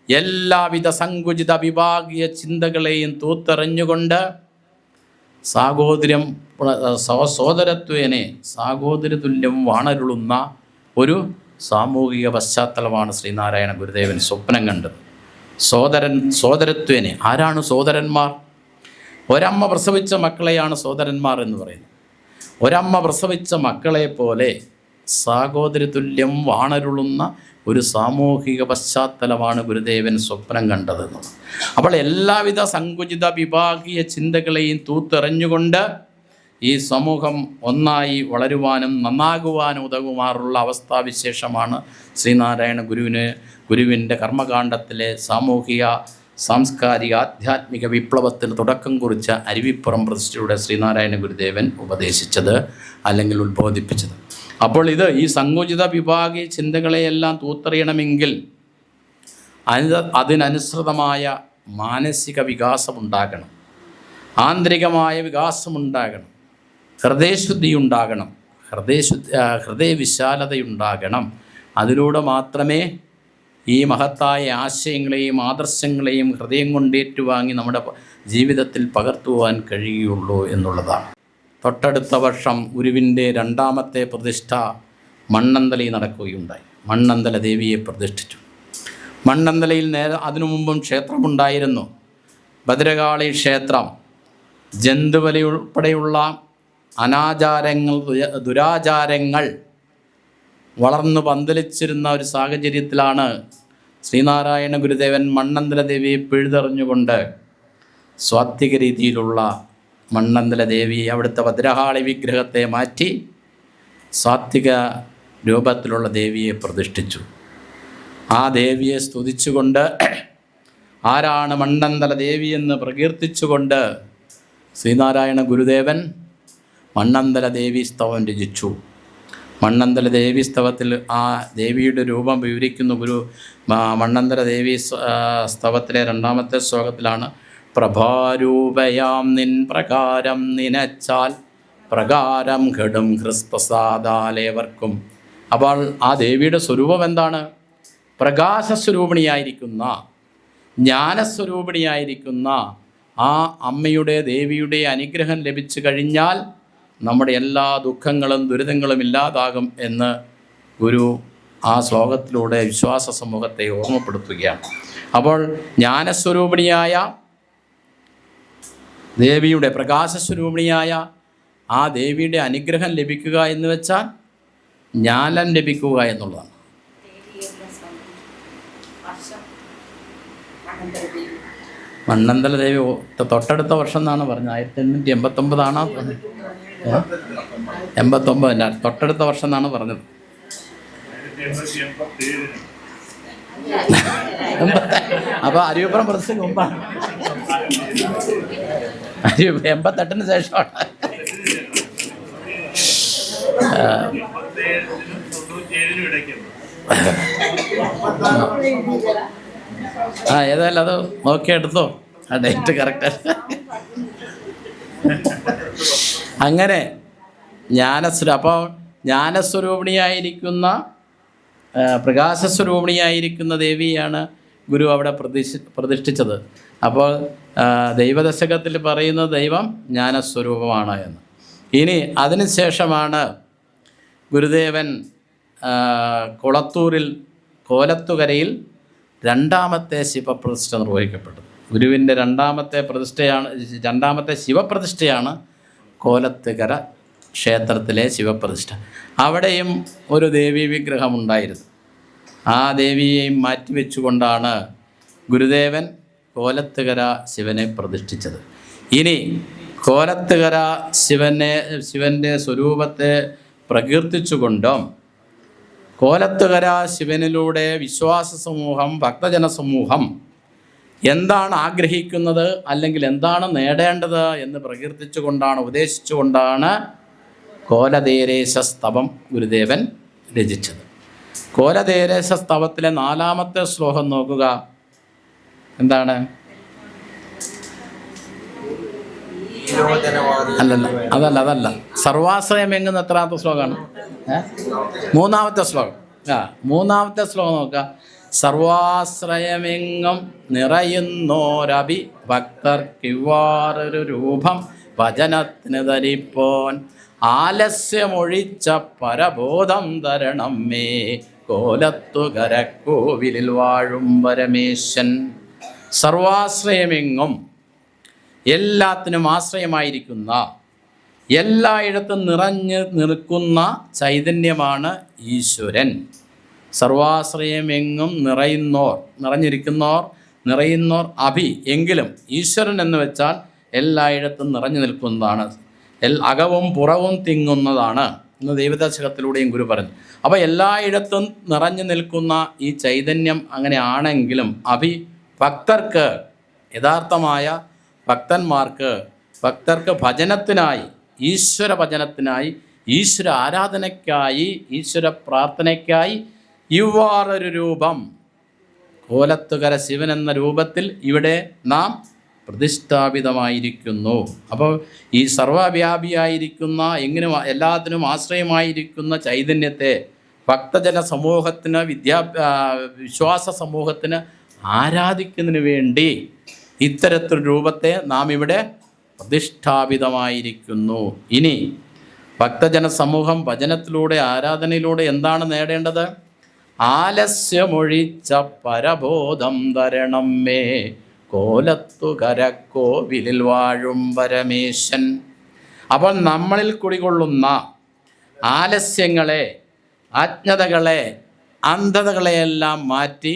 എല്ലാവിധ സങ്കുചിത വിഭാഗീയ ചിന്തകളെയും തൂത്തെറിഞ്ഞുകൊണ്ട് സോദരത്വേനെ സാഹോദര്യതുല്യം വാണരുളുന്ന ഒരു സാമൂഹിക പശ്ചാത്തലമാണ് ശ്രീനാരായണ ഗുരുദേവൻ സ്വപ്നം കണ്ടത്. സോദരത്വേനെ. ആരാണ് സോദരന്മാർ? ഒരമ്മ പ്രസവിച്ച മക്കളെയാണ് സോദരന്മാർ എന്ന് പറയുന്നത്. ഒരമ്മ പ്രസവിച്ച മക്കളെ പോലെ സാഹോദര്യതുല്യം വാണരുളുന്ന ഒരു സാമൂഹിക പശ്ചാത്തലമാണ് ഗുരുദേവൻ സ്വപ്നം കണ്ടതെന്നുള്ളത്. അപ്പോൾ എല്ലാവിധ സങ്കുചിത വിഭാഗീയ ചിന്തകളെയും തൂത്തെറിഞ്ഞുകൊണ്ട് ഈ സമൂഹം ഒന്നായി വളരുവാനും നന്നാകുവാനും ഉതകുമാറുള്ള അവസ്ഥാവിശേഷമാണ് ശ്രീനാരായണ ഗുരുവിൻ്റെ കർമ്മകാണ്ഡത്തിലെ സാമൂഹിക സാംസ്കാരിക ആധ്യാത്മിക വിപ്ലവത്തിന് തുടക്കം കുറിച്ച അരുവിപ്പുറം പ്രതിഷ്ഠയുടെ ശ്രീനാരായണ ഗുരുദേവൻ ഉപദേശിച്ചത് അല്ലെങ്കിൽ ഉത്ബോധിപ്പിച്ചത്. അപ്പോൾ ഈ സങ്കുചിത വിഭാഗീയ ചിന്തകളെയെല്ലാം തൂത്തെറിയണമെങ്കിൽ അതിനനുസൃതമായ മാനസിക വികാസമുണ്ടാകണം, ആന്തരികമായ വികാസമുണ്ടാകണം, ഹൃദയശുദ്ധി ഉണ്ടാകണം, ഹൃദയവിശാലതയുണ്ടാകണം. അതിലൂടെ മാത്രമേ ഈ മഹത്തായ ആശയങ്ങളെയും ആദർശങ്ങളെയും ഹൃദയം കൊണ്ടേറ്റുവാങ്ങി നമ്മുടെ ജീവിതത്തിൽ പകർത്തുവാൻ കഴിയുള്ളൂ എന്നുള്ളതാണ്. തൊട്ടടുത്ത വർഷം ഗുരുവിൻ്റെ രണ്ടാമത്തെ പ്രതിഷ്ഠ മണ്ണന്തലയിൽ നടക്കുകയുണ്ടായി. മണ്ണന്തല ദേവിയെ പ്രതിഷ്ഠിച്ചു. മണ്ണന്തലയിൽ അതിനു മുമ്പും ക്ഷേത്രമുണ്ടായിരുന്നു, ഭദ്രകാളി ക്ഷേത്രം. ജന്തുബലി ഉൾപ്പെടെയുള്ള അനാചാരങ്ങൾ, ദുരാചാരങ്ങൾ വളർന്നു പന്തലിച്ചിരുന്ന ഒരു സാഹചര്യത്തിലാണ് ശ്രീനാരായണ ഗുരുദേവൻ മണ്ണന്തല ദേവിയെ പിഴുതെറിഞ്ഞുകൊണ്ട് സ്വാത്വിക രീതിയിലുള്ള മണ്ണന്തല ദേവി, അവിടുത്തെ ഭദ്രകാളി വിഗ്രഹത്തെ മാറ്റി സാത്വിക രൂപത്തിലുള്ള ദേവിയെ പ്രതിഷ്ഠിച്ചു. ആ ദേവിയെ സ്തുതിച്ചുകൊണ്ട്, ആരാണ് മണ്ണന്തല ദേവിയെന്ന് പ്രകീർത്തിച്ചുകൊണ്ട് ശ്രീനാരായണ ഗുരുദേവൻ മണ്ണന്തല ദേവീസ്തവം രചിച്ചു. മണ്ണന്തല ദേവീസ്തവത്തിൽ ആ ദേവിയുടെ രൂപം വിവരിക്കുന്ന മണ്ണന്തല ദേവീ സ്തവത്തിലെ രണ്ടാമത്തെ ശ്ലോകത്തിലാണ് പ്രഭാരൂപയാം നിൻ പ്രകാരം നിനച്ചാൽ പ്രകാരം ഘടും ഹൃസ്പ്രസാദാലേവർക്കും. അപ്പോൾ ആ ദേവിയുടെ സ്വരൂപം എന്താണ്? പ്രകാശസ്വരൂപിണിയായിരിക്കുന്ന, ജ്ഞാനസ്വരൂപിണിയായിരിക്കുന്ന ആ അമ്മയുടെ ദേവിയുടെ അനുഗ്രഹം ലഭിച്ചു കഴിഞ്ഞാൽ നമ്മുടെ എല്ലാ ദുഃഖങ്ങളും ദുരിതങ്ങളും ഇല്ലാതാകും എന്ന് ഗുരു ആ ശ്ലോകത്തിലൂടെ വിശ്വാസ സമൂഹത്തെ ഓർമ്മപ്പെടുത്തുകയാണ്. അപ്പോൾ ജ്ഞാനസ്വരൂപിണിയായ ദേവിയുടെ, പ്രകാശസ്വരൂപിണിയായ ആ ദേവിയുടെ അനുഗ്രഹം ലഭിക്കുക എന്ന് വെച്ചാൽ ജ്ഞാനം ലഭിക്കുക എന്നുള്ളതാണ്. മണ്ണന്തല ദേവി തൊട്ടടുത്ത വർഷം എന്നാണ് പറഞ്ഞത്. 1889 89 അല്ല, തൊട്ടടുത്ത വർഷം എന്നാണ് പറഞ്ഞത്. അപ്പോൾ അരുവിപ്പുറം പ്രതിഷ്ഠയ്ക്ക് മുമ്പാണ്, 88 ശേഷമാണ്. ഏതായാലും അത് നോക്കിയെടുത്തോ, ആ ഡേറ്റ് കറക്റ്റ്. അങ്ങനെ അപ്പോൾ ജ്ഞാനസ്വരൂപിണിയായിരിക്കുന്ന, പ്രകാശസ്വരൂപിണിയായിരിക്കുന്ന ദേവിയാണ് ഗുരു അവിടെ പ്രതിഷ്ഠിച്ചത്. അപ്പോൾ ദൈവദശകത്തിൽ പറയുന്ന ദൈവം ജ്ഞാനസ്വരൂപമാണ് എന്ന്. ഇനി അതിനുശേഷമാണ് ഗുരുദേവൻ കോലത്തുകരയിൽ രണ്ടാമത്തെ ശിവപ്രതിഷ്ഠ നിർവഹിക്കപ്പെട്ടത്. ഗുരുവിൻ്റെ രണ്ടാമത്തെ ശിവപ്രതിഷ്ഠയാണ് കോലത്തുകര ക്ഷേത്രത്തിലെ ശിവപ്രതിഷ്ഠ. അവിടെയും ഒരു ദേവീ വിഗ്രഹമുണ്ടായിരുന്നു. ആ ദേവിയെയും മാറ്റിവെച്ചുകൊണ്ടാണ് ഗുരുദേവൻ കോലത്തുകര ശിവനെ പ്രതിഷ്ഠിച്ചത്. ഇനി കോലത്തുകര ശിവൻ്റെ സ്വരൂപത്തെ പ്രകീർത്തിച്ചുകൊണ്ടും കോലത്തുകര ശിവനിലൂടെ വിശ്വാസ സമൂഹം, ഭക്തജന സമൂഹം എന്താണ് ആഗ്രഹിക്കുന്നത്, അല്ലെങ്കിൽ എന്താണ് നേടേണ്ടത് എന്ന് പ്രകീർത്തിച്ചുകൊണ്ടാണ്, ഉപദേശിച്ചുകൊണ്ടാണ് കോലതേരേശ സ്തവം ഗുരുദേവൻ രചിച്ചത്. കോലതേരേശ സ്തവത്തിലെ 4-ാമത്തെ ശ്ലോകം നോക്കുക. എന്താണ്? അതല്ല. സർവാശ്രയം എങ്ങുന്ന എത്രാമത്തെ ശ്ലോകമാണ്? 3-ാമത്തെ ശ്ലോകം. 3-ാമത്തെ ശ്ലോകം നോക്കുക. സർവാശ്രയമെങ്ങും നിറയുന്നോരഭി ഭക്തർക്കിവാറൊരു രൂപം വചനത്തിന് ധരിപ്പോൻ ആലസ്യമൊഴിച്ച പരബോധം തരണം മേ കോലത്തുകരക്കോവിലിൽ വാഴും പരമേശൻ. സർവാശ്രയമെങ്ങും, എല്ലാത്തിനും ആശ്രയമായിരിക്കുന്ന, എല്ലായിടത്തും നിറഞ്ഞു നിൽക്കുന്ന ചൈതന്യമാണ് ഈശ്വരൻ. സർവാശ്രയമെങ്ങും നിറയുന്നോർ അഭി, എങ്കിലും ഈശ്വരൻ എന്ന് വെച്ചാൽ എല്ലായിടത്തും നിറഞ്ഞു നിൽക്കുന്നതാണ്, അകവും പുറവും തിങ്ങുന്നതാണ് എന്ന് ദൈവദശകത്തിലൂടെയും ഗുരു പറഞ്ഞു. അപ്പോൾ എല്ലായിടത്തും നിറഞ്ഞു നിൽക്കുന്ന ഈ ചൈതന്യം അങ്ങനെ ആണെങ്കിലും അഭി ഭക്തർക്ക്, യഥാർത്ഥമായ ഭക്തർക്ക് ഭജനത്തിനായി, ഈശ്വര ഭജനത്തിനായി, ഈശ്വര ആരാധനയ്ക്കായി, ഈശ്വര പ്രാർത്ഥനയ്ക്കായി ഇവ്വാറൊരു രൂപം, കോലത്തുകര ശിവൻ എന്ന രൂപത്തിൽ ഇവിടെ നാം പ്രതിഷ്ഠാപിതമായിരിക്കുന്നു. അപ്പോൾ ഈ സർവവ്യാപിയായിരിക്കുന്ന, എങ്ങനെയും എല്ലാത്തിനും ആശ്രയമായിരിക്കുന്ന ചൈതന്യത്തെ ഭക്തജന സമൂഹത്തിന്, വിശ്വാസ സമൂഹത്തിന് ആരാധിക്കുന്നതിന് വേണ്ടി ഇത്തരത്തിൽ രൂപത്തെ നാം ഇവിടെ പ്രതിഷ്ഠാപിതമായിരിക്കുന്നു. ഇനി ഭക്തജന സമൂഹം ഭജനത്തിലൂടെ, ആരാധനയിലൂടെ എന്താണ് നേടേണ്ടത്? ആലസ്യമൊഴിച്ച പരബോധം തരണം മേ കോലത്തുകരക്കോവിലിൽ വാഴും പരമേശൻ. അപ്പോൾ നമ്മളിൽ കുടികൊള്ളുന്ന ആലസ്യങ്ങളെ, അജ്ഞതകളെ, അന്ധതകളെയെല്ലാം മാറ്റി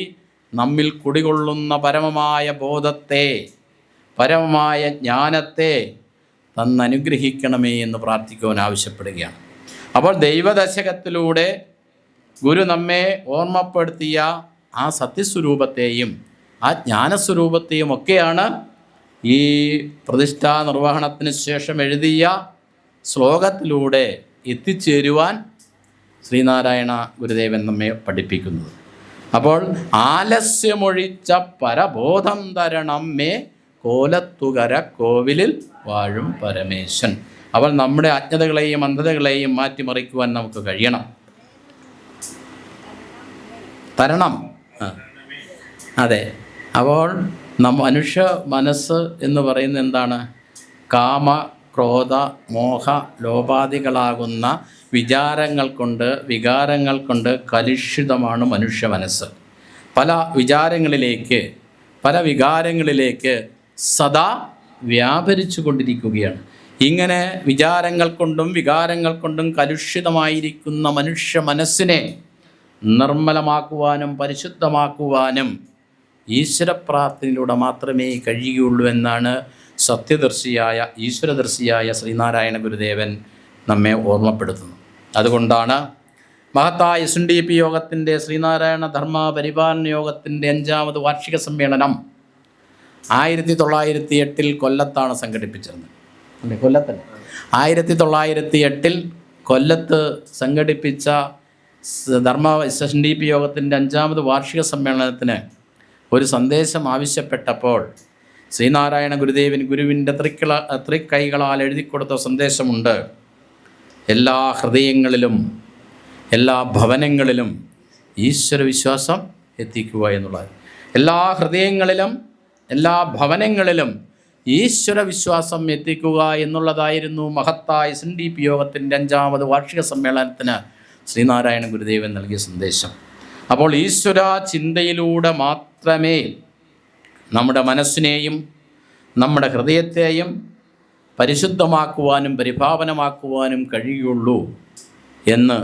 നമ്മിൽ കുടികൊള്ളുന്ന പരമമായ ബോധത്തെ, പരമമായ ജ്ഞാനത്തെ തന്നനുഗ്രഹിക്കണമേ എന്ന് പ്രാർത്ഥിക്കുവാൻ ആവശ്യപ്പെടുകയാണ്. അപ്പോൾ ദൈവദശകത്തിലൂടെ ഗുരു നമ്മെ ഓർമ്മപ്പെടുത്തിയ ആ സത്യസ്വരൂപത്തെയും ആ ജ്ഞാനസ്വരൂപത്തെയും ഒക്കെയാണ് ഈ പ്രതിഷ്ഠാ നിർവഹണത്തിന് ശേഷം എഴുതിയ ശ്ലോകത്തിലൂടെ എത്തിച്ചേരുവാൻ ശ്രീനാരായണ ഗുരുദേവൻ നമ്മെ പഠിപ്പിക്കുന്നത്. അപ്പോൾ ആലസ്യമൊഴിച്ച പരബോധം തരണം മേ കോലത്തുകര കോവിലിൽ വാഴും പരമേശൻ. അപ്പോൾ നമ്മുടെ അജ്ഞതകളെയും അന്ധതകളെയും മാറ്റിമറിക്കുവാൻ നമുക്ക് കഴിയണം. തരണം. അതെ. അപ്പോൾ മനുഷ്യ മനസ്സ് എന്ന് പറയുന്നത് എന്താണ്? കാമ, ക്രോധ, മോഹ, ലോപാദികളാകുന്ന വികാരങ്ങൾ കൊണ്ട് കലുഷിതമാണ് മനുഷ്യ മനസ്സ്. പല വികാരങ്ങളിലേക്ക് സദാ വ്യാപരിച്ചു കൊണ്ടിരിക്കുകയാണ്. ഇങ്ങനെ വികാരങ്ങൾ കൊണ്ടും കലുഷിതമായിരിക്കുന്ന മനുഷ്യ മനസ്സിനെ നിർമ്മലമാക്കുവാനും പരിശുദ്ധമാക്കുവാനും ഈശ്വരപ്രാർത്ഥനയിലൂടെ മാത്രമേ കഴിയുകയുള്ളൂ എന്നാണ് സത്യദർശിയായ, ഈശ്വരദർശിയായ ശ്രീനാരായണ ഗുരുദേവൻ നമ്മെ ഓർമ്മപ്പെടുത്തുന്നത്. അതുകൊണ്ടാണ് മഹത്തായ SNDP യോഗത്തിൻ്റെ, ശ്രീനാരായണ ധർമ്മ പരിപാലന യോഗത്തിൻ്റെ 5ാമത് വാർഷിക സമ്മേളനം 1908 കൊല്ലത്താണ് സംഘടിപ്പിച്ചിരുന്നത്. അല്ലേ? കൊല്ലത്തല്ലേ? 1908 കൊല്ലത്ത് സംഘടിപ്പിച്ച ധർമ്മ SNDP യോഗത്തിൻ്റെ 5ാമത് വാർഷിക സമ്മേളനത്തിന് ഒരു സന്ദേശം ആവശ്യപ്പെട്ടപ്പോൾ ശ്രീനാരായണ ഗുരുവിൻ്റെ തൃക്കൈകളാൽ എഴുതിക്കൊടുത്ത സന്ദേശമുണ്ട്. എല്ലാ ഹൃദയങ്ങളിലും, എല്ലാ ഭവനങ്ങളിലും ഈശ്വരവിശ്വാസം എത്തിക്കുക എന്നുള്ളത്. എല്ലാ ഹൃദയങ്ങളിലും, എല്ലാ ഭവനങ്ങളിലും ഈശ്വരവിശ്വാസം എത്തിക്കുക എന്നുള്ളതായിരുന്നു മഹത്തായ SNDP യോഗത്തിൻ്റെ 5ാമത് വാർഷിക സമ്മേളനത്തിന് ശ്രീനാരായണ ഗുരുദേവൻ നൽകിയ സന്ദേശം. അപ്പോൾ ഈശ്വര ചിന്തയിലൂടെ മാത്രമേ നമ്മുടെ മനസ്സിനെയും നമ്മുടെ ഹൃദയത്തെയും പരിശുദ്ധമാക്കുവാനും പരിപാവനമാക്കുവാനും കഴിയുള്ളൂ എന്ന്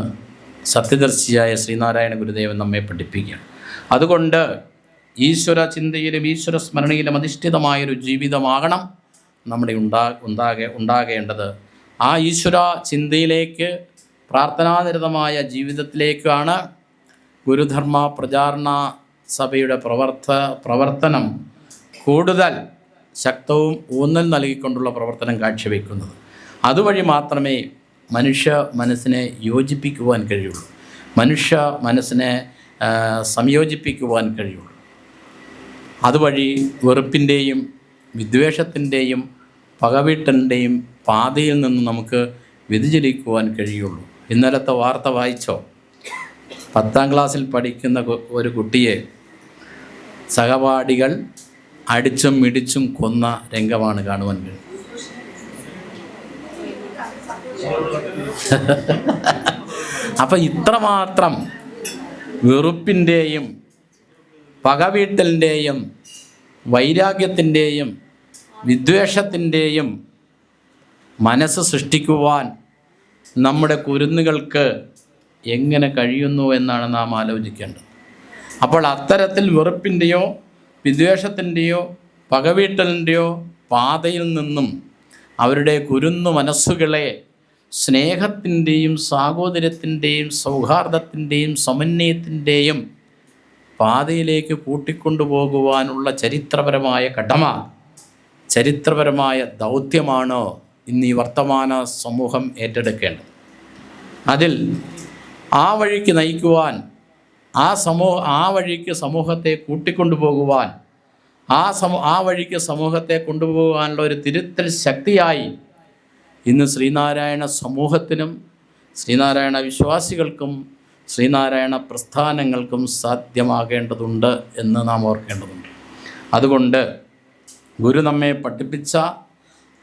സത്യദർശിയായ ശ്രീനാരായണ ഗുരുദേവൻ നമ്മെ പഠിപ്പിക്കുകയാണ്. അതുകൊണ്ട് ഈശ്വര ചിന്തയിലും ഈശ്വര സ്മരണയിലും അധിഷ്ഠിതമായൊരു ജീവിതമാകണം നമ്മുടെ ഉണ്ടാകേണ്ടത്. ആ ഈശ്വര ചിന്തയിലേക്ക്, പ്രാർത്ഥനാനിരതമായ ജീവിതത്തിലേക്കാണ് ഗുരുധർമ്മ പ്രചാരണ സഭയുടെ പ്രവർത്തനം കൂടുതൽ ശക്തവും ഊന്നൽ നൽകിക്കൊണ്ടുള്ള പ്രവർത്തനം കാഴ്ചവെക്കുന്നത്. അതുവഴി മാത്രമേ മനുഷ്യ മനസ്സിനെ യോജിപ്പിക്കുവാൻ കഴിയുള്ളൂ, മനുഷ്യ മനസ്സിനെ സംയോജിപ്പിക്കുവാൻ കഴിയുള്ളൂ. അതുവഴി വെറുപ്പിൻ്റെയും വിദ്വേഷത്തിൻ്റെയും പകവീട്ടലിൻ്റെയും പാതയിൽ നിന്ന് നമുക്ക് വ്യതിചലിക്കുവാൻ കഴിയുള്ളൂ. ഇന്നലത്തെ വാർത്ത വായിച്ചോ? 10ാം ക്ലാസ്സിൽ പഠിക്കുന്ന ഒരു കുട്ടിയെ സഹപാഠികൾ അടിച്ചും ഇടിച്ചും കൊന്ന രംഗമാണ് കാണുവാൻ കഴിയും. അപ്പം ഇത്രമാത്രം വെറുപ്പിൻ്റെയും പകവീട്ടലിൻ്റെയും വൈരാഗ്യത്തിൻ്റെയും വിദ്വേഷത്തിൻ്റെയും മനസ്സ് സൃഷ്ടിക്കുവാൻ നമ്മുടെ കുരുന്നുകൾക്ക് എങ്ങനെ കഴിയുന്നു എന്നാണ് നാം ആലോചിക്കേണ്ടത്. അപ്പോൾ അത്തരത്തിൽ വെറുപ്പിൻ്റെയോ വിദ്വേഷത്തിൻ്റെയോ പകവീട്ടലിൻ്റെയോ പാതയിൽ നിന്നും അവരുടെ കുരുന്നു മനസ്സുകളെ സ്നേഹത്തിൻ്റെയും സാഹോദര്യത്തിൻ്റെയും സൗഹാർദ്ദത്തിൻ്റെയും സമന്വയത്തിൻ്റെയും പാതയിലേക്ക് കൂട്ടിക്കൊണ്ടുപോകുവാനുള്ള ചരിത്രപരമായ കടമ, ചരിത്രപരമായ ദൗത്യമാണോ ഇന്ന് ഈ വർത്തമാന സമൂഹം ഏറ്റെടുക്കേണ്ടത്. അതിൽ ആ വഴിക്ക് നയിക്കുവാൻ, ആ വഴിക്ക് സമൂഹത്തെ കൂട്ടിക്കൊണ്ടുപോകുവാൻ, ആ വഴിക്ക് സമൂഹത്തെ കൊണ്ടുപോകാനുള്ള ഒരു തിരുത്തൽ ശക്തിയായി ഇന്ന് ശ്രീനാരായണ സമൂഹത്തിനും ശ്രീനാരായണ വിശ്വാസികൾക്കും ശ്രീനാരായണ പ്രസ്ഥാനങ്ങൾക്കും സാധ്യമാകേണ്ടതുണ്ട് എന്ന് നാം ഓർക്കേണ്ടതുണ്ട്. അതുകൊണ്ട് ഗുരു നമ്മെ പഠിപ്പിച്ച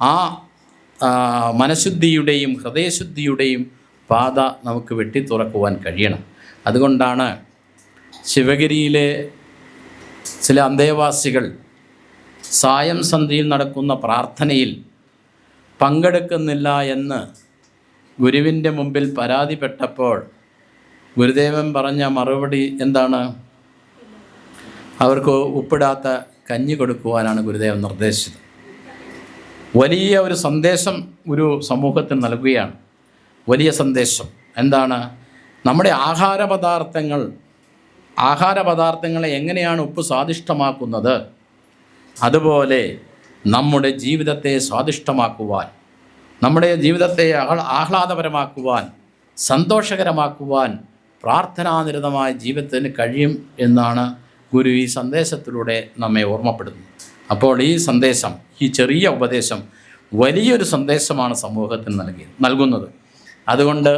ആ മനഃശുദ്ധിയുടെയും ഹൃദയശുദ്ധിയുടെയും പാത നമുക്ക് വെട്ടിത്തുറക്കുവാൻ കഴിയണം. അതുകൊണ്ടാണ് ശിവഗിരിയിലെ ചില അന്തേവാസികൾ സായം സന്ധ്യയിൽ നടക്കുന്ന പ്രാർത്ഥനയിൽ പങ്കെടുക്കുന്നില്ല എന്ന് ഗുരുവിൻ്റെ മുമ്പിൽ പരാതിപ്പെട്ടപ്പോൾ ഗുരുദേവൻ പറഞ്ഞ മറുപടി എന്താണ്? അവർക്ക് ഉപ്പിടാത്ത കഞ്ഞി കൊടുക്കുവാനാണ് ഗുരുദേവൻ നിർദ്ദേശിച്ചത്. വലിയ ഒരു സന്ദേശം ഗുരു സമൂഹത്തിന് നൽകുകയാണ്. വലിയ സന്ദേശം എന്താണ്? നമ്മുടെ ആഹാരപദാർത്ഥങ്ങളെ എങ്ങനെയാണ് ഉപ്പ് സ്വാദിഷ്ടമാക്കുന്നത്, അതുപോലെ നമ്മുടെ ജീവിതത്തെ സ്വാദിഷ്ടമാക്കുവാൻ, നമ്മുടെ ജീവിതത്തെ ആഹ്ലാദപരമാക്കുവാൻ, സന്തോഷകരമാക്കുവാൻ പ്രാർത്ഥനാനിരതമായ ജീവിതത്തിന് കഴിയും എന്നാണ് ഗുരു ഈ സന്ദേശത്തിലൂടെ നമ്മെ ഓർമ്മപ്പെടുത്തുന്നത്. അപ്പോൾ ഈ സന്ദേശം, ഈ ചെറിയ ഉപദേശം വലിയൊരു സന്ദേശമാണ് സമൂഹത്തിന് നൽകുന്നത്. അതുകൊണ്ട്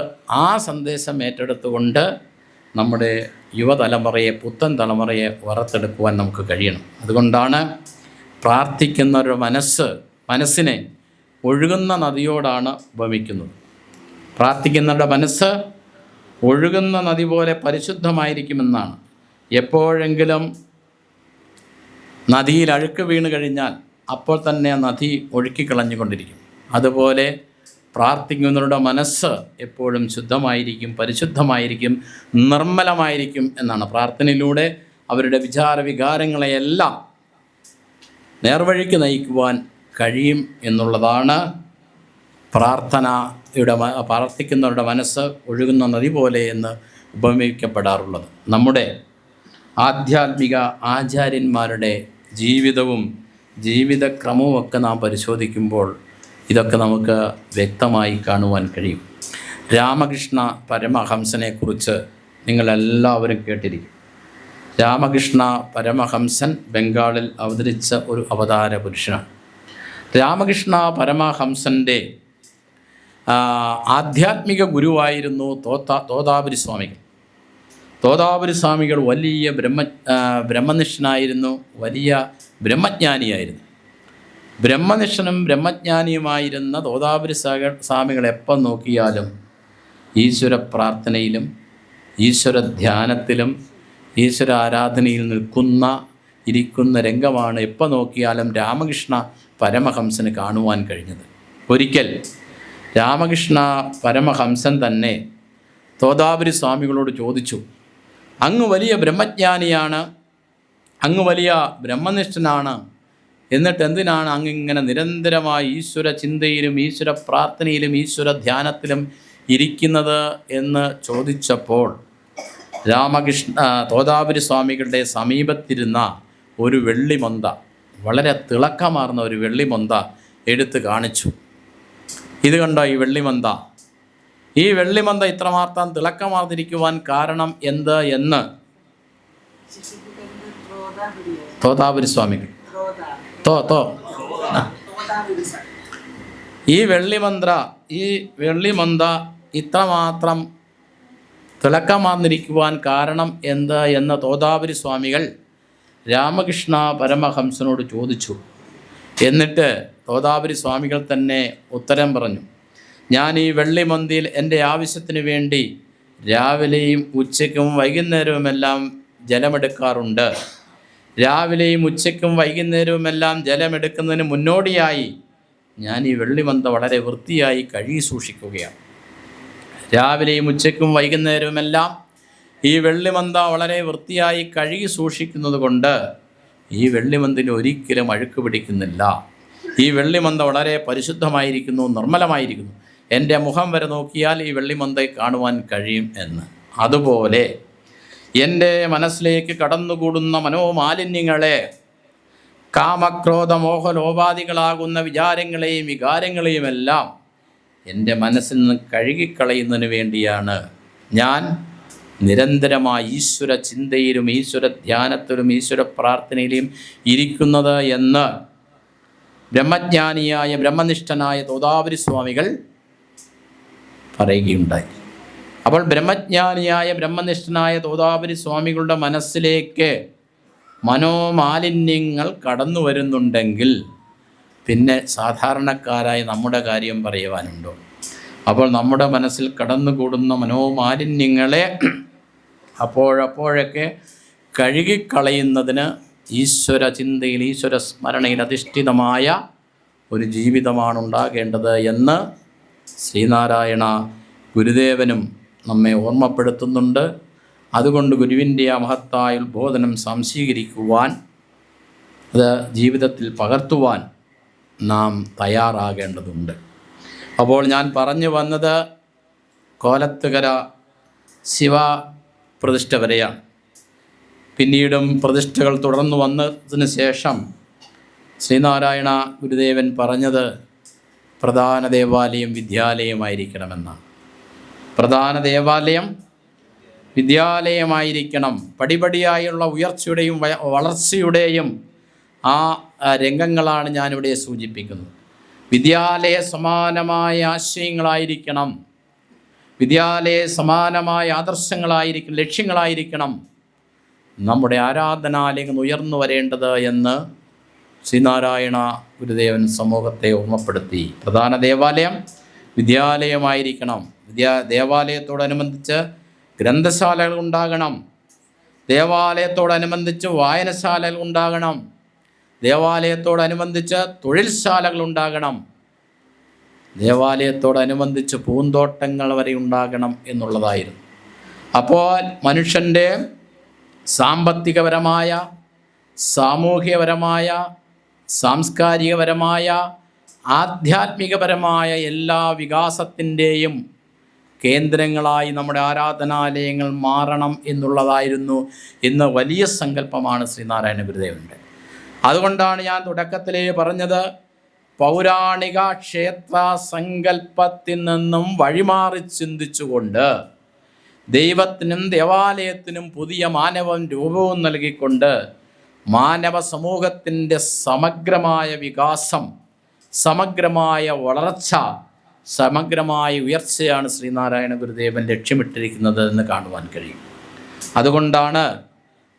ആ സന്ദേശം ഏറ്റെടുത്തുകൊണ്ട് നമ്മുടെ യുവതലമുറയെ, പുത്തൻ തലമുറയെ വറുത്തെടുക്കുവാൻ നമുക്ക് കഴിയണം. അതുകൊണ്ടാണ് പ്രാർത്ഥിക്കുന്നവരുടെ മനസ്സിനെ ഒഴുകുന്ന നദിയോടാണ് ഉപമിക്കുന്നത്. പ്രാർത്ഥിക്കുന്നവരുടെ മനസ്സ് ഒഴുകുന്ന നദി പോലെ പരിശുദ്ധമായിരിക്കുമെന്നാണ്. എപ്പോഴെങ്കിലും നദിയിൽ അഴുക്ക് വീണ് കഴിഞ്ഞാൽ അപ്പോൾ തന്നെ നദി ഒഴുക്കിക്കളഞ്ഞുകൊണ്ടിരിക്കും. അതുപോലെ പ്രാർത്ഥിക്കുന്നവരുടെ മനസ്സ് എപ്പോഴും ശുദ്ധമായിരിക്കും, പരിശുദ്ധമായിരിക്കും, നിർമ്മലമായിരിക്കും എന്നാണ്. പ്രാർത്ഥനയിലൂടെ അവരുടെ വികാരങ്ങളെയെല്ലാം നേർവഴിക്ക് നയിക്കുവാൻ കഴിയും എന്നുള്ളതാണ് പ്രാർത്ഥിക്കുന്നവരുടെ മനസ്സ് ഒഴുകുന്ന നദി പോലെ എന്ന് ഉപമിക്കപ്പെടാറുള്ളത്. നമ്മുടെ ആധ്യാത്മിക ആചാര്യന്മാരുടെ ജീവിതവും ജീവിതക്രമവും ഒക്കെ നാം പരിശോധിക്കുമ്പോൾ ഇതൊക്കെ നമുക്ക് വ്യക്തമായി കാണുവാൻ കഴിയും. രാമകൃഷ്ണ പരമഹംസനെക്കുറിച്ച് നിങ്ങളെല്ലാവരും കേട്ടിരിക്കും. രാമകൃഷ്ണ പരമഹംസൻ ബംഗാളിൽ അവതരിച്ച ഒരു അവതാര പുരുഷനാണ്. രാമകൃഷ്ണ പരമഹംസൻ്റെ ആധ്യാത്മിക ഗുരുവായിരുന്നു തോതാപുരി സ്വാമികൾ. തോതാപുരി സ്വാമികൾ വലിയ ബ്രഹ്മനിഷ്ഠനായിരുന്നു, വലിയ ബ്രഹ്മജ്ഞാനിയായിരുന്നു. ബ്രഹ്മനിഷ്ഠനും ബ്രഹ്മജ്ഞാനിയുമായിരുന്ന തോതാപുരി സ്വാമികൾ എപ്പം നോക്കിയാലും ഈശ്വര പ്രാർത്ഥനയിലും ഈശ്വര ധ്യാനത്തിലും ഈശ്വര ആരാധനയിൽ ഇരിക്കുന്ന രംഗമാണ് എപ്പോൾ നോക്കിയാലും രാമകൃഷ്ണ പരമഹംസന് കാണുവാൻ കഴിഞ്ഞത്. ഒരിക്കൽ രാമകൃഷ്ണ പരമഹംസൻ തന്നെ തോതാപുരി സ്വാമികളോട് ചോദിച്ചു, അങ്ങ് വലിയ ബ്രഹ്മജ്ഞാനിയാണ്, അങ്ങ് വലിയ ബ്രഹ്മനിഷ്ഠനാണ്, എന്നിട്ട് എന്തിനാണ് അങ്ങ് ഇങ്ങനെ നിരന്തരമായി ഈശ്വര ചിന്തയിലും ഈശ്വര പ്രാർത്ഥനയിലും ഈശ്വര ധ്യാനത്തിലും ഇരിക്കുന്നത് എന്ന് ചോദിച്ചപ്പോൾ തോതാപുരി സ്വാമികളുടെ സമീപത്തിരുന്ന ഒരു വെള്ളിമൊന്ത, വളരെ തിളക്കമാർന്ന ഒരു വെള്ളിമൊന്ത എടുത്ത് കാണിച്ചു. ഇത് കണ്ടോ ഈ വെള്ളിമൊന്ത? ഈ വെള്ളിമൊന്ത ഇത്രമാത്രം തിളക്കമാർന്നിരിക്കുവാൻ കാരണം എന്ത് എന്ന് തോതാപുരി സ്വാമികൾ ഈ വെള്ളിമൊന്ത ഇത്രമാത്രം തിളക്കമാർന്നിരിക്കുവാൻ കാരണം എന്ത് എന്ന് തോതാപുരി സ്വാമികൾ രാമകൃഷ്ണ പരമഹംസനോട് ചോദിച്ചു. എന്നിട്ട് തോതാപുരി സ്വാമികൾ തന്നെ ഉത്തരം പറഞ്ഞു, ഞാൻ ഈ വെള്ളിമൊന്തിയിൽ എൻ്റെ ആവശ്യത്തിന് വേണ്ടി രാവിലെയും ഉച്ചയ്ക്കും വൈകുന്നേരവുമെല്ലാം ജലമെടുക്കാറുണ്ട്. രാവിലെയും ഉച്ചയ്ക്കും വൈകുന്നേരവുമെല്ലാം ജലമെടുക്കുന്നതിന് മുന്നോടിയായി ഞാൻ ഈ വെള്ളിമൊന്ത വളരെ വൃത്തിയായി കഴുകി സൂക്ഷിക്കുകയാണ്. രാവിലെയും ഉച്ചയ്ക്കും വൈകുന്നേരവുമെല്ലാം ഈ വെള്ളിമൊന്ത വളരെ വൃത്തിയായി കഴുകി സൂക്ഷിക്കുന്നത് കൊണ്ട് ഈ വെള്ളിമൊന്തിന് ഒരിക്കലും അഴുക്ക് പിടിക്കുന്നില്ല. ഈ വെള്ളിമൊന്ത വളരെ പരിശുദ്ധമായിരിക്കുന്നു, നിർമ്മലമായിരിക്കുന്നു. എൻ്റെ മുഖം വരെ നോക്കിയാൽ ഈ വെള്ളിമൊന്തയെ കാണുവാൻ കഴിയും എന്ന്. അതുപോലെ എൻ്റെ മനസ്സിലേക്ക് കടന്നുകൂടുന്ന മനോമാലിന്യങ്ങളെ, കാമക്രോധ മോഹലോപാദികളാകുന്ന വിചാരങ്ങളെയും വികാരങ്ങളെയുമെല്ലാം എൻ്റെ മനസ്സിൽ നിന്ന് കഴുകിക്കളയുന്നതിന് വേണ്ടിയാണ് ഞാൻ നിരന്തരമായി ഈശ്വര ചിന്തയിലും ഈശ്വര ധ്യാനത്തിലും ഈശ്വര പ്രാർത്ഥനയിലും ഇരിക്കുന്നത് എന്ന് ബ്രഹ്മജ്ഞാനിയായ ബ്രഹ്മനിഷ്ഠനായ തോതാപുരി സ്വാമികൾ പറയുകയുണ്ടായി. അപ്പോൾ ബ്രഹ്മജ്ഞാനിയായ ബ്രഹ്മനിഷ്ഠനായ തോതാപുരി സ്വാമികളുടെ മനസ്സിലേക്ക് മനോമാലിന്യങ്ങൾ കടന്നു വരുന്നുണ്ടെങ്കിൽ പിന്നെ സാധാരണക്കാരായ നമ്മുടെ കാര്യം പറയുവാനുണ്ടോ? അപ്പോൾ നമ്മുടെ മനസ്സിൽ കടന്നുകൂടുന്ന മനോമാലിന്യങ്ങളെ അപ്പോഴപ്പോഴൊക്കെ കഴുകിക്കളയുന്നതിന് ഈശ്വര ചിന്തയിൽ ഈശ്വര സ്മരണയിൽ അധിഷ്ഠിതമായ ഒരു ജീവിതമാണ് ഉണ്ടാകേണ്ടത് എന്ന് ശ്രീനാരായണ ഗുരുദേവനും നമ്മെ ഓർമ്മപ്പെടുത്തുന്നുണ്ട്. അതുകൊണ്ട് ഗുരുവിൻ്റെ ആ മഹത്തായ ഉദ്ബോധനം സംശീകരിക്കുവാൻ, അത് ജീവിതത്തിൽ പകർത്തുവാൻ നാം തയ്യാറാകേണ്ടതുണ്ട്. അപ്പോൾ ഞാൻ പറഞ്ഞു വന്നത് കോലത്തുകര ശിവ പ്രതിഷ്ഠ വരെയാണ്. പിന്നീടും പ്രതിഷ്ഠകൾ തുടർന്നു വന്നതിന് ശേഷം ശ്രീനാരായണ ഗുരുദേവൻ പറഞ്ഞത് പ്രധാന ദേവാലയം വിദ്യാലയമായിരിക്കണമെന്നാണ്. പ്രധാന ദേവാലയം വിദ്യാലയമായിരിക്കണം. പടിപടിയായുള്ള ഉയർച്ചയുടെയും വളർച്ചയുടെയും ആ രംഗങ്ങളാണ് ഞാനിവിടെ സൂചിപ്പിക്കുന്നത്. വിദ്യാലയ സമാനമായ ആശയങ്ങളായിരിക്കണം, വിദ്യാലയ സമാനമായ ആദർശങ്ങളായിരിക്കണം, ലക്ഷ്യങ്ങളായിരിക്കണം നമ്മുടെ ആരാധനാലയങ്ങൾ ഉയർന്നു വരേണ്ടത് എന്ന് ശ്രീനാരായണ ഗുരുദേവൻ സമൂഹത്തെ ഓർമ്മപ്പെടുത്തി. പ്രധാന ദേവാലയം വിദ്യാലയമായിരിക്കണം. ദേവാലയത്തോടനുബന്ധിച്ച് ഗ്രന്ഥശാലകൾ ഉണ്ടാകണം. ദേവാലയത്തോടനുബന്ധിച്ച് വായനശാലകൾ ഉണ്ടാകണം. ദേവാലയത്തോടനുബന്ധിച്ച് തൊഴിൽശാലകൾ ഉണ്ടാകണം. ദേവാലയത്തോടനുബന്ധിച്ച് പൂന്തോട്ടങ്ങൾ വരെ ഉണ്ടാകണം എന്നുള്ളതായിരുന്നു. അപ്പോൾ മനുഷ്യൻ്റെ സാമ്പത്തികപരമായ, സാമൂഹികപരമായ, സാംസ്കാരികപരമായ, ആധ്യാത്മികപരമായ എല്ലാ വികാസത്തിൻ്റെയും കേന്ദ്രങ്ങളായി നമ്മുടെ ആരാധനാലയങ്ങൾ മാറണം എന്നുള്ളതായിരുന്നു ഇന്ന് വലിയ സങ്കല്പമാണ് ശ്രീനാരായണ ഗുരുദേവൻ്റെ. അതുകൊണ്ടാണ് ഞാൻ തുടക്കത്തിലേ പറഞ്ഞത്, പൗരാണിക ക്ഷേത്ര സങ്കല്പത്തിൽ നിന്നും വഴിമാറി ചിന്തിച്ചുകൊണ്ട് ദൈവത്തിനും ദേവാലയത്തിനും പുതിയ മാനവം രൂപവും നൽകിക്കൊണ്ട് മാനവ സമൂഹത്തിൻ്റെ സമഗ്രമായ വികാസം, സമഗ്രമായ വളർച്ച, സമഗ്രമായ ഉയർച്ചയാണ് ശ്രീനാരായണ ഗുരുദേവൻ ലക്ഷ്യമിട്ടിരിക്കുന്നത് എന്ന് കാണുവാൻ കഴിയും. അതുകൊണ്ടാണ്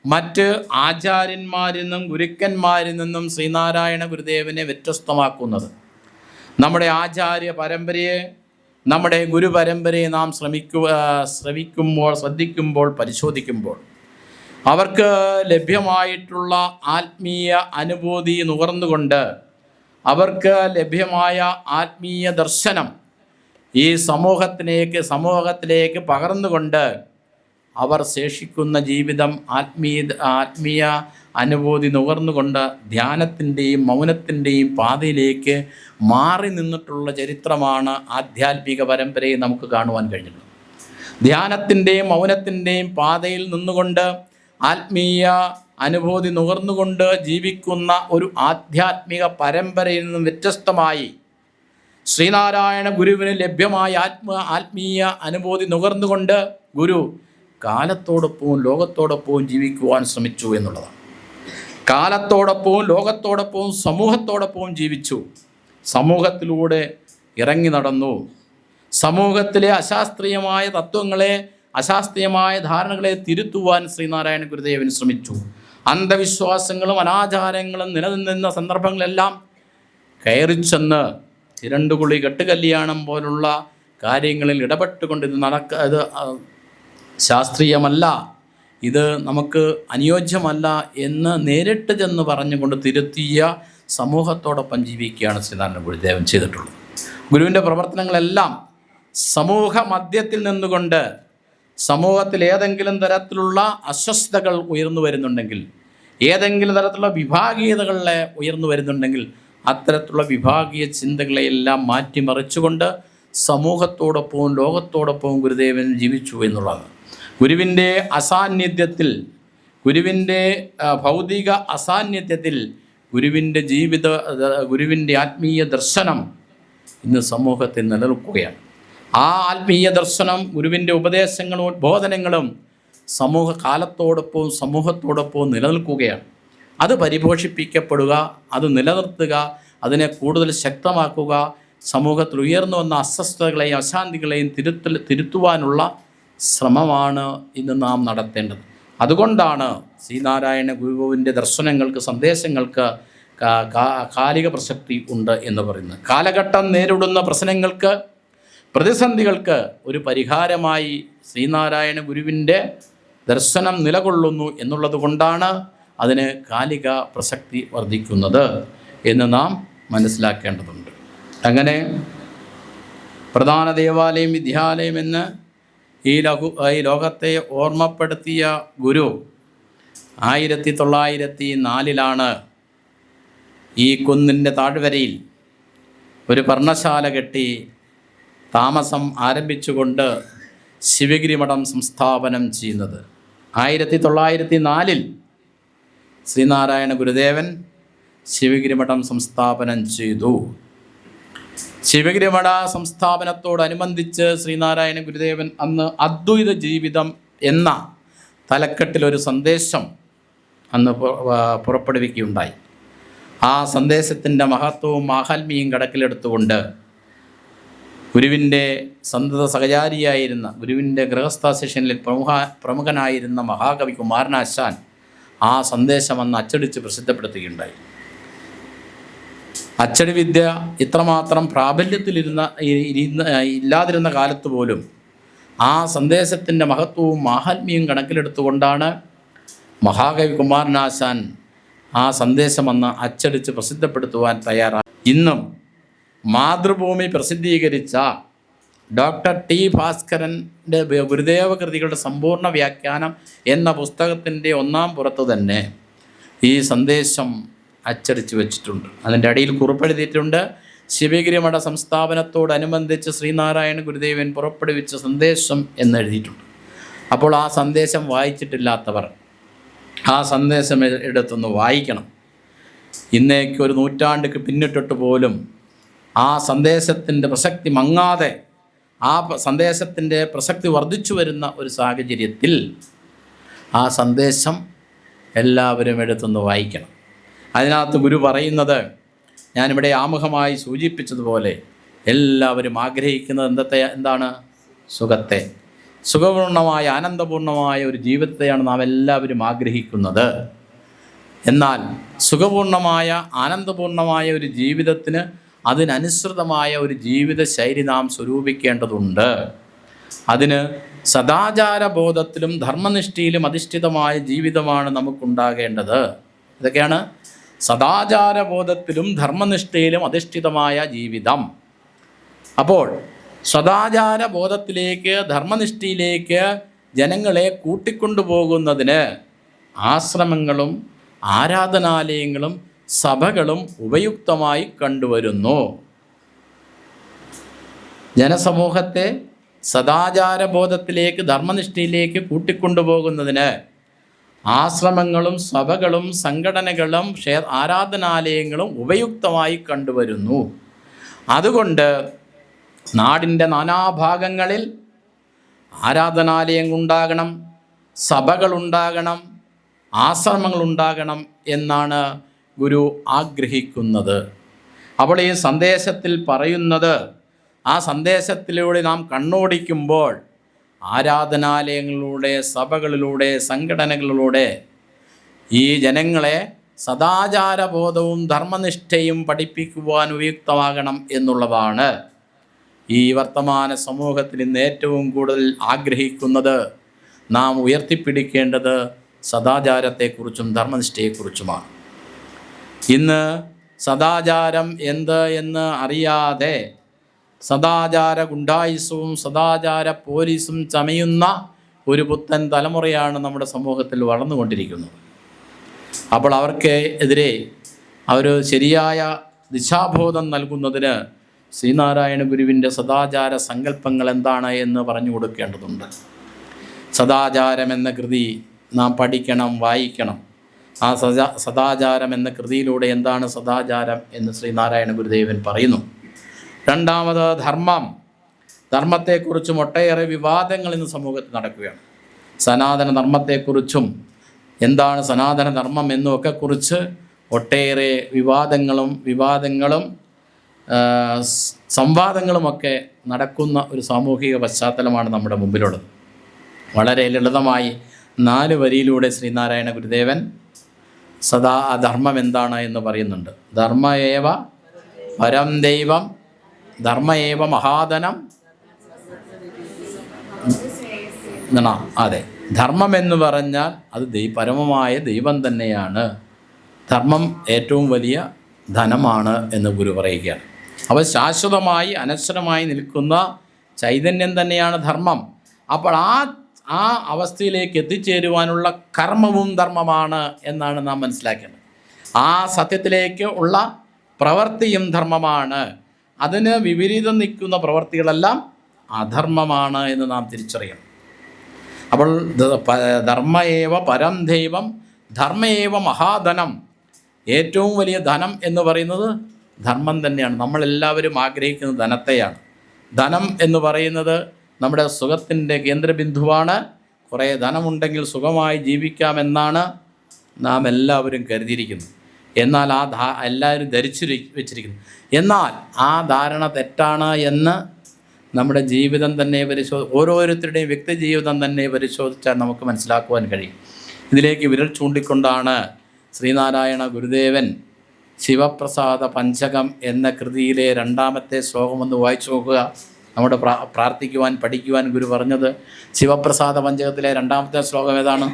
മറ്റ് ആചാര്യന്മാരിൽ നിന്നും ഗുരുക്കന്മാരിൽ നിന്നും ശ്രീനാരായണ ഗുരുദേവനെ വ്യത്യസ്തമാക്കുന്നത്. നമ്മുടെ ആചാര്യ പരമ്പരയെ, നമ്മുടെ ഗുരുപരമ്പരയെ നാം ശ്രദ്ധിക്കുമ്പോൾ പരിശോധിക്കുമ്പോൾ അവർക്ക് ലഭ്യമായിട്ടുള്ള ആത്മീയ അനുഭൂതി നുകർന്നുകൊണ്ട് അവർക്ക് ലഭ്യമായ ആത്മീയ ദർശനം ഈ സമൂഹത്തിലേക്ക് പകർന്നുകൊണ്ട് അവർ ശേഷിക്കുന്ന ജീവിതം ആത്മീയ അനുഭൂതി നുകർന്നുകൊണ്ട് ധ്യാനത്തിൻ്റെയും മൗനത്തിൻ്റെയും പാതയിലേക്ക് മാറി നിന്നിട്ടുള്ള ചരിത്രമാണ് ആധ്യാത്മിക പരമ്പരയെ നമുക്ക് കാണുവാൻ കഴിഞ്ഞിട്ടുള്ളത്. ധ്യാനത്തിൻ്റെയും മൗനത്തിൻ്റെയും പാതയിൽ നിന്നുകൊണ്ട് ആത്മീയ അനുഭൂതി നുകർന്നുകൊണ്ട് ജീവിക്കുന്ന ഒരു ആധ്യാത്മിക പരമ്പരയിൽ നിന്നും വ്യത്യസ്തമായി ശ്രീനാരായണ ഗുരുവിന് ലഭ്യമായ ആത്മീയ അനുഭൂതി നുകർന്നുകൊണ്ട് ഗുരു കാലത്തോടൊപ്പവും ലോകത്തോടൊപ്പവും ജീവിക്കുവാൻ ശ്രമിച്ചു എന്നുള്ളതാണ്. കാലത്തോടൊപ്പവും ലോകത്തോടൊപ്പവും സമൂഹത്തോടൊപ്പവും ജീവിച്ചു. സമൂഹത്തിലൂടെ ഇറങ്ങി നടന്നു. സമൂഹത്തിലെ അശാസ്ത്രീയമായ തത്വങ്ങളെ, അശാസ്ത്രീയമായ ധാരണകളെ തിരുത്തുവാൻ ശ്രീനാരായണ ഗുരുദേവൻ ശ്രമിച്ചു. അന്ധവിശ്വാസങ്ങളും അനാചാരങ്ങളും നിലനിന്ന സന്ദർഭങ്ങളെല്ലാം കയറിച്ചെന്ന് ചിരണ്ടുകുളി കെട്ടുകല്യാണം പോലുള്ള കാര്യങ്ങളിൽ ഇടപെട്ടുകൊണ്ട് ഇത് ശാസ്ത്രീയമല്ല, ഇത് നമുക്ക് അനുയോജ്യമല്ല എന്ന് നേരിട്ട് ചെന്ന് പറഞ്ഞുകൊണ്ട് തിരുത്തിയ സമൂഹത്തോടൊപ്പം ജീവിക്കുകയാണ് ശ്രീനാരായണ ഗുരുദേവൻ ചെയ്തിട്ടുള്ളത്. ഗുരുവിൻ്റെ പ്രവർത്തനങ്ങളെല്ലാം സമൂഹ മധ്യത്തിൽ നിന്നുകൊണ്ട് സമൂഹത്തിൽ ഏതെങ്കിലും തരത്തിലുള്ള അസ്വസ്ഥതകൾ ഉയർന്നു വരുന്നുണ്ടെങ്കിൽ, ഏതെങ്കിലും തരത്തിലുള്ള വിഭാഗീയതകളെ ഉയർന്നു വരുന്നുണ്ടെങ്കിൽ അത്തരത്തിലുള്ള വിഭാഗീയ ചിന്തകളെയെല്ലാം മാറ്റിമറിച്ചുകൊണ്ട് സമൂഹത്തോടൊപ്പവും ലോകത്തോടൊപ്പവും ഗുരുദേവൻ ജീവിച്ചു എന്നുള്ളതാണ്. ഗുരുവിൻ്റെ അസാന്നിധ്യത്തിൽ, ഗുരുവിൻ്റെ ഭൗതിക അസാന്നിധ്യത്തിൽ ഗുരുവിൻ്റെ ആത്മീയ ദർശനം ഇന്ന് സമൂഹത്തിൽ നിലനിൽക്കുകയാണ്. ആ ആത്മീയ ദർശനം, ഗുരുവിൻ്റെ ഉപദേശങ്ങളും ഉദ്ബോധനങ്ങളും കാലത്തോടൊപ്പവും സമൂഹത്തോടൊപ്പവും നിലനിൽക്കുകയാണ്. അത് പരിപോഷിപ്പിക്കപ്പെടുക, അത് നിലനിർത്തുക, അതിനെ കൂടുതൽ ശക്തമാക്കുക, സമൂഹത്തിൽ ഉയർന്നു വന്ന അസ്വസ്ഥതകളെയും അശാന്തികളെയും തിരുത്തുവാനുള്ള ശ്രമമാണ് ഇന്ന് നാം നടത്തേണ്ടത്. അതുകൊണ്ടാണ് ശ്രീനാരായണ ഗുരുവിൻ്റെ ദർശനങ്ങൾക്ക്, സന്ദേശങ്ങൾക്ക് കാലിക പ്രസക്തി ഉണ്ട് എന്ന് പറയുന്നത്. കാലഘട്ടം നേരിടുന്ന പ്രശ്നങ്ങൾക്ക്, പ്രതിസന്ധികൾക്ക് ഒരു പരിഹാരമായി ശ്രീനാരായണ ഗുരുവിൻ്റെ ദർശനം നിലകൊള്ളുന്നു എന്നുള്ളത് കൊണ്ടാണ് അതിന് കാലിക പ്രസക്തി വർദ്ധിക്കുന്നത് എന്ന് നാം മനസ്സിലാക്കേണ്ടതുണ്ട്. അങ്ങനെ പ്രധാന ദേവാലയം, വിദ്യാലയം എന്ന് ഈ ലോകത്തെ ഓർമ്മപ്പെടുത്തിയ ഗുരു 1904 ഈ കുന്നിൻ്റെ താഴ്വരയിൽ ഒരു പർണശാല കെട്ടി താമസം ആരംഭിച്ചുകൊണ്ട് ശിവഗിരി മഠം സംസ്ഥാപനം ചെയ്യുന്നത്. 1904 ശ്രീനാരായണ ഗുരുദേവൻ ശിവഗിരി മഠം സംസ്ഥാപനം ചെയ്തു. ശിവഗിരി മഠ സംസ്ഥാപനത്തോടനുബന്ധിച്ച് ശ്രീനാരായണ ഗുരുദേവൻ അന്ന് അദ്വൈത ജീവിതം എന്ന തലക്കെട്ടിലൊരു സന്ദേശം അന്ന് പുറപ്പെടുവിക്കുകയുണ്ടായി. ആ സന്ദേശത്തിൻ്റെ മഹത്വവും മാഹാത്മ്യവും കണക്കിലെടുത്തുകൊണ്ട് ഗുരുവിൻ്റെ സന്തത സഹചാരിയായിരുന്ന, ഗുരുവിൻ്റെ ഗൃഹസ്ഥ ശിഷ്യനിൽ പ്രമുഖനായിരുന്ന മഹാകവി കുമാരനാശാൻ ആ സന്ദേശം അന്ന് അച്ചടിച്ച് പ്രസിദ്ധപ്പെടുത്തുകയുണ്ടായി. അച്ചടി വിദ്യ ഇത്രമാത്രം ഇല്ലാതിരുന്ന കാലത്ത് പോലും ആ സന്ദേശത്തിൻ്റെ മഹത്വവും മാഹാത്മ്യവും കണക്കിലെടുത്തുകൊണ്ടാണ് മഹാകവി കുമാരനാശാൻ ആ സന്ദേശം അന്ന് അച്ചടിച്ച് പ്രസിദ്ധപ്പെടുത്തുവാൻ തയ്യാറായി. ഇന്നും മാതൃഭൂമി പ്രസിദ്ധീകരിച്ച ഡോക്ടർ ടി ഭാസ്കരൻ്റെ ഗുരുദേവ കൃതികളുടെ സമ്പൂർണ്ണ വ്യാഖ്യാനം എന്ന പുസ്തകത്തിൻ്റെ 1-ാം പുറത്ത് തന്നെ ഈ സന്ദേശം അച്ചടിച്ച് വെച്ചിട്ടുണ്ട്. അതിൻ്റെ അടിയിൽ കുറിപ്പെഴുതിയിട്ടുണ്ട്, ശിവഗിരി മഠ സംസ്ഥാപനത്തോടനുബന്ധിച്ച് ശ്രീനാരായണ ഗുരുദേവൻ പുറപ്പെടുവിച്ച സന്ദേശം എന്നെഴുതിയിട്ടുണ്ട്. അപ്പോൾ ആ സന്ദേശം വായിച്ചിട്ടില്ലാത്തവർ ആ സന്ദേശം എടുത്തൊന്ന് വായിക്കണം. ഇന്നേക്ക് ഒരു നൂറ്റാണ്ടിക്ക് പിന്നിട്ടിട്ട് പോലും ആ സന്ദേശത്തിൻ്റെ പ്രസക്തി മങ്ങാതെ, ആ സന്ദേശത്തിൻ്റെ പ്രസക്തി വർദ്ധിച്ചു വരുന്ന ഒരു സാഹചര്യത്തിൽ ആ സന്ദേശം എല്ലാവരും എടുത്തൊന്ന് വായിക്കണം. അതിനകത്ത് ഗുരു പറയുന്നത്, ഞാനിവിടെ ആമുഖമായി സൂചിപ്പിച്ചതുപോലെ, എല്ലാവരും ആഗ്രഹിക്കുന്നത് എന്താണ്? സുഖത്തെ, സുഖപൂർണമായ ആനന്ദപൂർണമായ ഒരു ജീവിതത്തെയാണ് നാം എല്ലാവരും ആഗ്രഹിക്കുന്നത്. എന്നാൽ സുഖപൂർണമായ ആനന്ദപൂർണമായ ഒരു ജീവിതത്തിന് അതിനനുസൃതമായ ഒരു ജീവിത ശൈലി നാം സ്വരൂപിക്കേണ്ടതുണ്ട്. അതിന് സദാചാരബോധത്തിലും ധർമ്മനിഷ്ഠയിലും അധിഷ്ഠിതമായ ജീവിതമാണ് നമുക്കുണ്ടാകേണ്ടത്. ഇതൊക്കെയാണ് സദാചാരബോധത്തിലും ധർമ്മനിഷ്ഠയിലും അധിഷ്ഠിതമായ ജീവിതം. അപ്പോൾ സദാചാരബോധത്തിലേക്ക്, ധർമ്മനിഷ്ഠയിലേക്ക് ജനങ്ങളെ കൂട്ടിക്കൊണ്ടുപോകുന്നതിന് ആശ്രമങ്ങളും ആരാധനാലയങ്ങളും സഭകളും ഉപയുക്തമായി കണ്ടുവരുന്നു. ജനസമൂഹത്തെ സദാചാരബോധത്തിലേക്ക്, ധർമ്മനിഷ്ഠയിലേക്ക് കൂട്ടിക്കൊണ്ടുപോകുന്നതിന് ആശ്രമങ്ങളും സഭകളും സംഘടനകളും ആരാധനാലയങ്ങളും ഉപയുക്തമായി കണ്ടുവരുന്നു. അതുകൊണ്ട് നാടിൻ്റെ നാനാഭാഗങ്ങളിൽ ആരാധനാലയങ്ങളുണ്ടാകണം, സഭകളുണ്ടാകണം, ആശ്രമങ്ങളുണ്ടാകണം എന്നാണ് ഗുരു ആഗ്രഹിക്കുന്നത്. അപ്പോൾ ഈ സന്ദേശത്തിൽ പറയുന്നത്, ആ സന്ദേശത്തിലൂടെ നാം കണ്ണോടിക്കുമ്പോൾ ആരാധനാലയങ്ങളിലൂടെ, സഭകളിലൂടെ, സംഘടനകളിലൂടെ ഈ ജനങ്ങളെ സദാചാരബോധവും ധർമ്മനിഷ്ഠയും പഠിപ്പിക്കുവാൻ ഉപയുക്തമാകണം എന്നുള്ളതാണ് ഈ വർത്തമാന സമൂഹത്തിൽ ഇന്ന് ഏറ്റവും കൂടുതൽ ആഗ്രഹിക്കുന്നത്. നാം ഉയർത്തിപ്പിടിക്കേണ്ടത് സദാചാരത്തെക്കുറിച്ചും ധർമ്മനിഷ്ഠയെക്കുറിച്ചുമാണ്. ഇന്ന് സദാചാരം എന്ത് എന്ന് അറിയാതെ സദാചാര ഗുണ്ടായിസവും സദാചാര പോലീസും ചമയുന്ന ഒരു പുത്തൻ തലമുറയാണ് നമ്മുടെ സമൂഹത്തിൽ വളർന്നുകൊണ്ടിരിക്കുന്നത്. അപ്പോൾ അവർക്ക് എതിരെ അവർ ശരിയായ ദിശാബോധം നൽകുന്നതിന് ശ്രീനാരായണ ഗുരുവിൻ്റെ സദാചാര സങ്കല്പങ്ങൾ എന്താണ് എന്ന് പറഞ്ഞു കൊടുക്കേണ്ടതുണ്ട്. സദാചാരം എന്ന കൃതി നാം പഠിക്കണം, വായിക്കണം. ആ സദാചാരം എന്ന കൃതിയിലൂടെ എന്താണ് സദാചാരം എന്ന് ശ്രീനാരായണ ഗുരുദേവൻ പറയുന്നു. രണ്ടാമത് ധർമ്മം. ധർമ്മത്തെക്കുറിച്ചും ഒട്ടേറെ വിവാദങ്ങൾ ഇന്ന് സമൂഹത്തിൽ നടക്കുകയാണ്. സനാതന ധർമ്മത്തെക്കുറിച്ചും എന്താണ് സനാതന ധർമ്മം എന്നുമൊക്കെ കുറിച്ച് ഒട്ടേറെ വിവാദങ്ങളും സംവാദങ്ങളുമൊക്കെ നടക്കുന്ന ഒരു സാമൂഹിക പശ്ചാത്തലമാണ് നമ്മുടെ മുമ്പിലുള്ളത്. വളരെ ലളിതമായി 4 വരിയിലൂടെ ശ്രീനാരായണ ഗുരുദേവൻ ധർമ്മം എന്താണ് എന്ന് പറയുന്നുണ്ട്. ധർമ്മയേവ പരം ദൈവം, ധർമ്മയേവ മഹാധനം. അതെ, ധർമ്മം എന്ന് പറഞ്ഞാൽ അത് പരമമായ ദൈവം തന്നെയാണ്. ധർമ്മം ഏറ്റവും വലിയ ധനമാണ് എന്ന് ഗുരു പറയുകയാണ്. അപ്പോൾ ശാശ്വതമായി അനശ്വരമായി നിൽക്കുന്ന ചൈതന്യം തന്നെയാണ് ധർമ്മം. അപ്പോൾ ആ അവസ്ഥയിലേക്ക് എത്തിച്ചേരുവാനുള്ള കർമ്മവും ധർമ്മമാണ് എന്നാണ് നാം മനസ്സിലാക്കേണ്ടത്. ആ സത്യത്തിലേക്ക് ഉള്ള പ്രവൃത്തിയും ധർമ്മമാണ്. അതിന് വിപരീതം നിൽക്കുന്ന പ്രവൃത്തികളെല്ലാം അധർമ്മമാണ് എന്ന് നാം തിരിച്ചറിയണം. അപ്പോൾ ധർമ്മയേവ പരം ദൈവം, ധർമ്മയേവ മഹാധനം. ഏറ്റവും വലിയ ധനം എന്ന് പറയുന്നത് ധർമ്മം തന്നെയാണ്. നമ്മളെല്ലാവരും ആഗ്രഹിക്കുന്ന ധനത്തെയാണ്. ധനം എന്ന് പറയുന്നത് നമ്മുടെ സുഖത്തിൻ്റെ കേന്ദ്രബിന്ദുവാണ്. കുറേ ധനമുണ്ടെങ്കിൽ സുഖമായി ജീവിക്കാമെന്നാണ് നാം എല്ലാവരും കരുതിയിരിക്കുന്നത്. എന്നാൽ എല്ലാവരും ധരിച്ചു വെച്ചിരിക്കുന്നു. എന്നാൽ ആ ധാരണ തെറ്റാണ് എന്ന് നമ്മുടെ ജീവിതം തന്നെ ഓരോരുത്തരുടെയും വ്യക്തി ജീവിതം തന്നെ പരിശോധിച്ചാൽ നമുക്ക് മനസ്സിലാക്കുവാൻ കഴിയും. ഇതിലേക്ക് വിരൽ ചൂണ്ടിക്കൊണ്ടാണ് ശ്രീനാരായണ ഗുരുദേവൻ ശിവപ്രസാദ പഞ്ചകം എന്ന കൃതിയിലെ 2ാമത്തെ ശ്ലോകം ഒന്ന് വായിച്ചു നോക്കുക. നമ്മുടെ പ്രാർത്ഥിക്കുവാൻ, പഠിക്കുവാൻ ഗുരു പറഞ്ഞത് ശിവപ്രസാദ പഞ്ചകത്തിലെ 2ാമത്തെ ശ്ലോകം ഏതാണ്?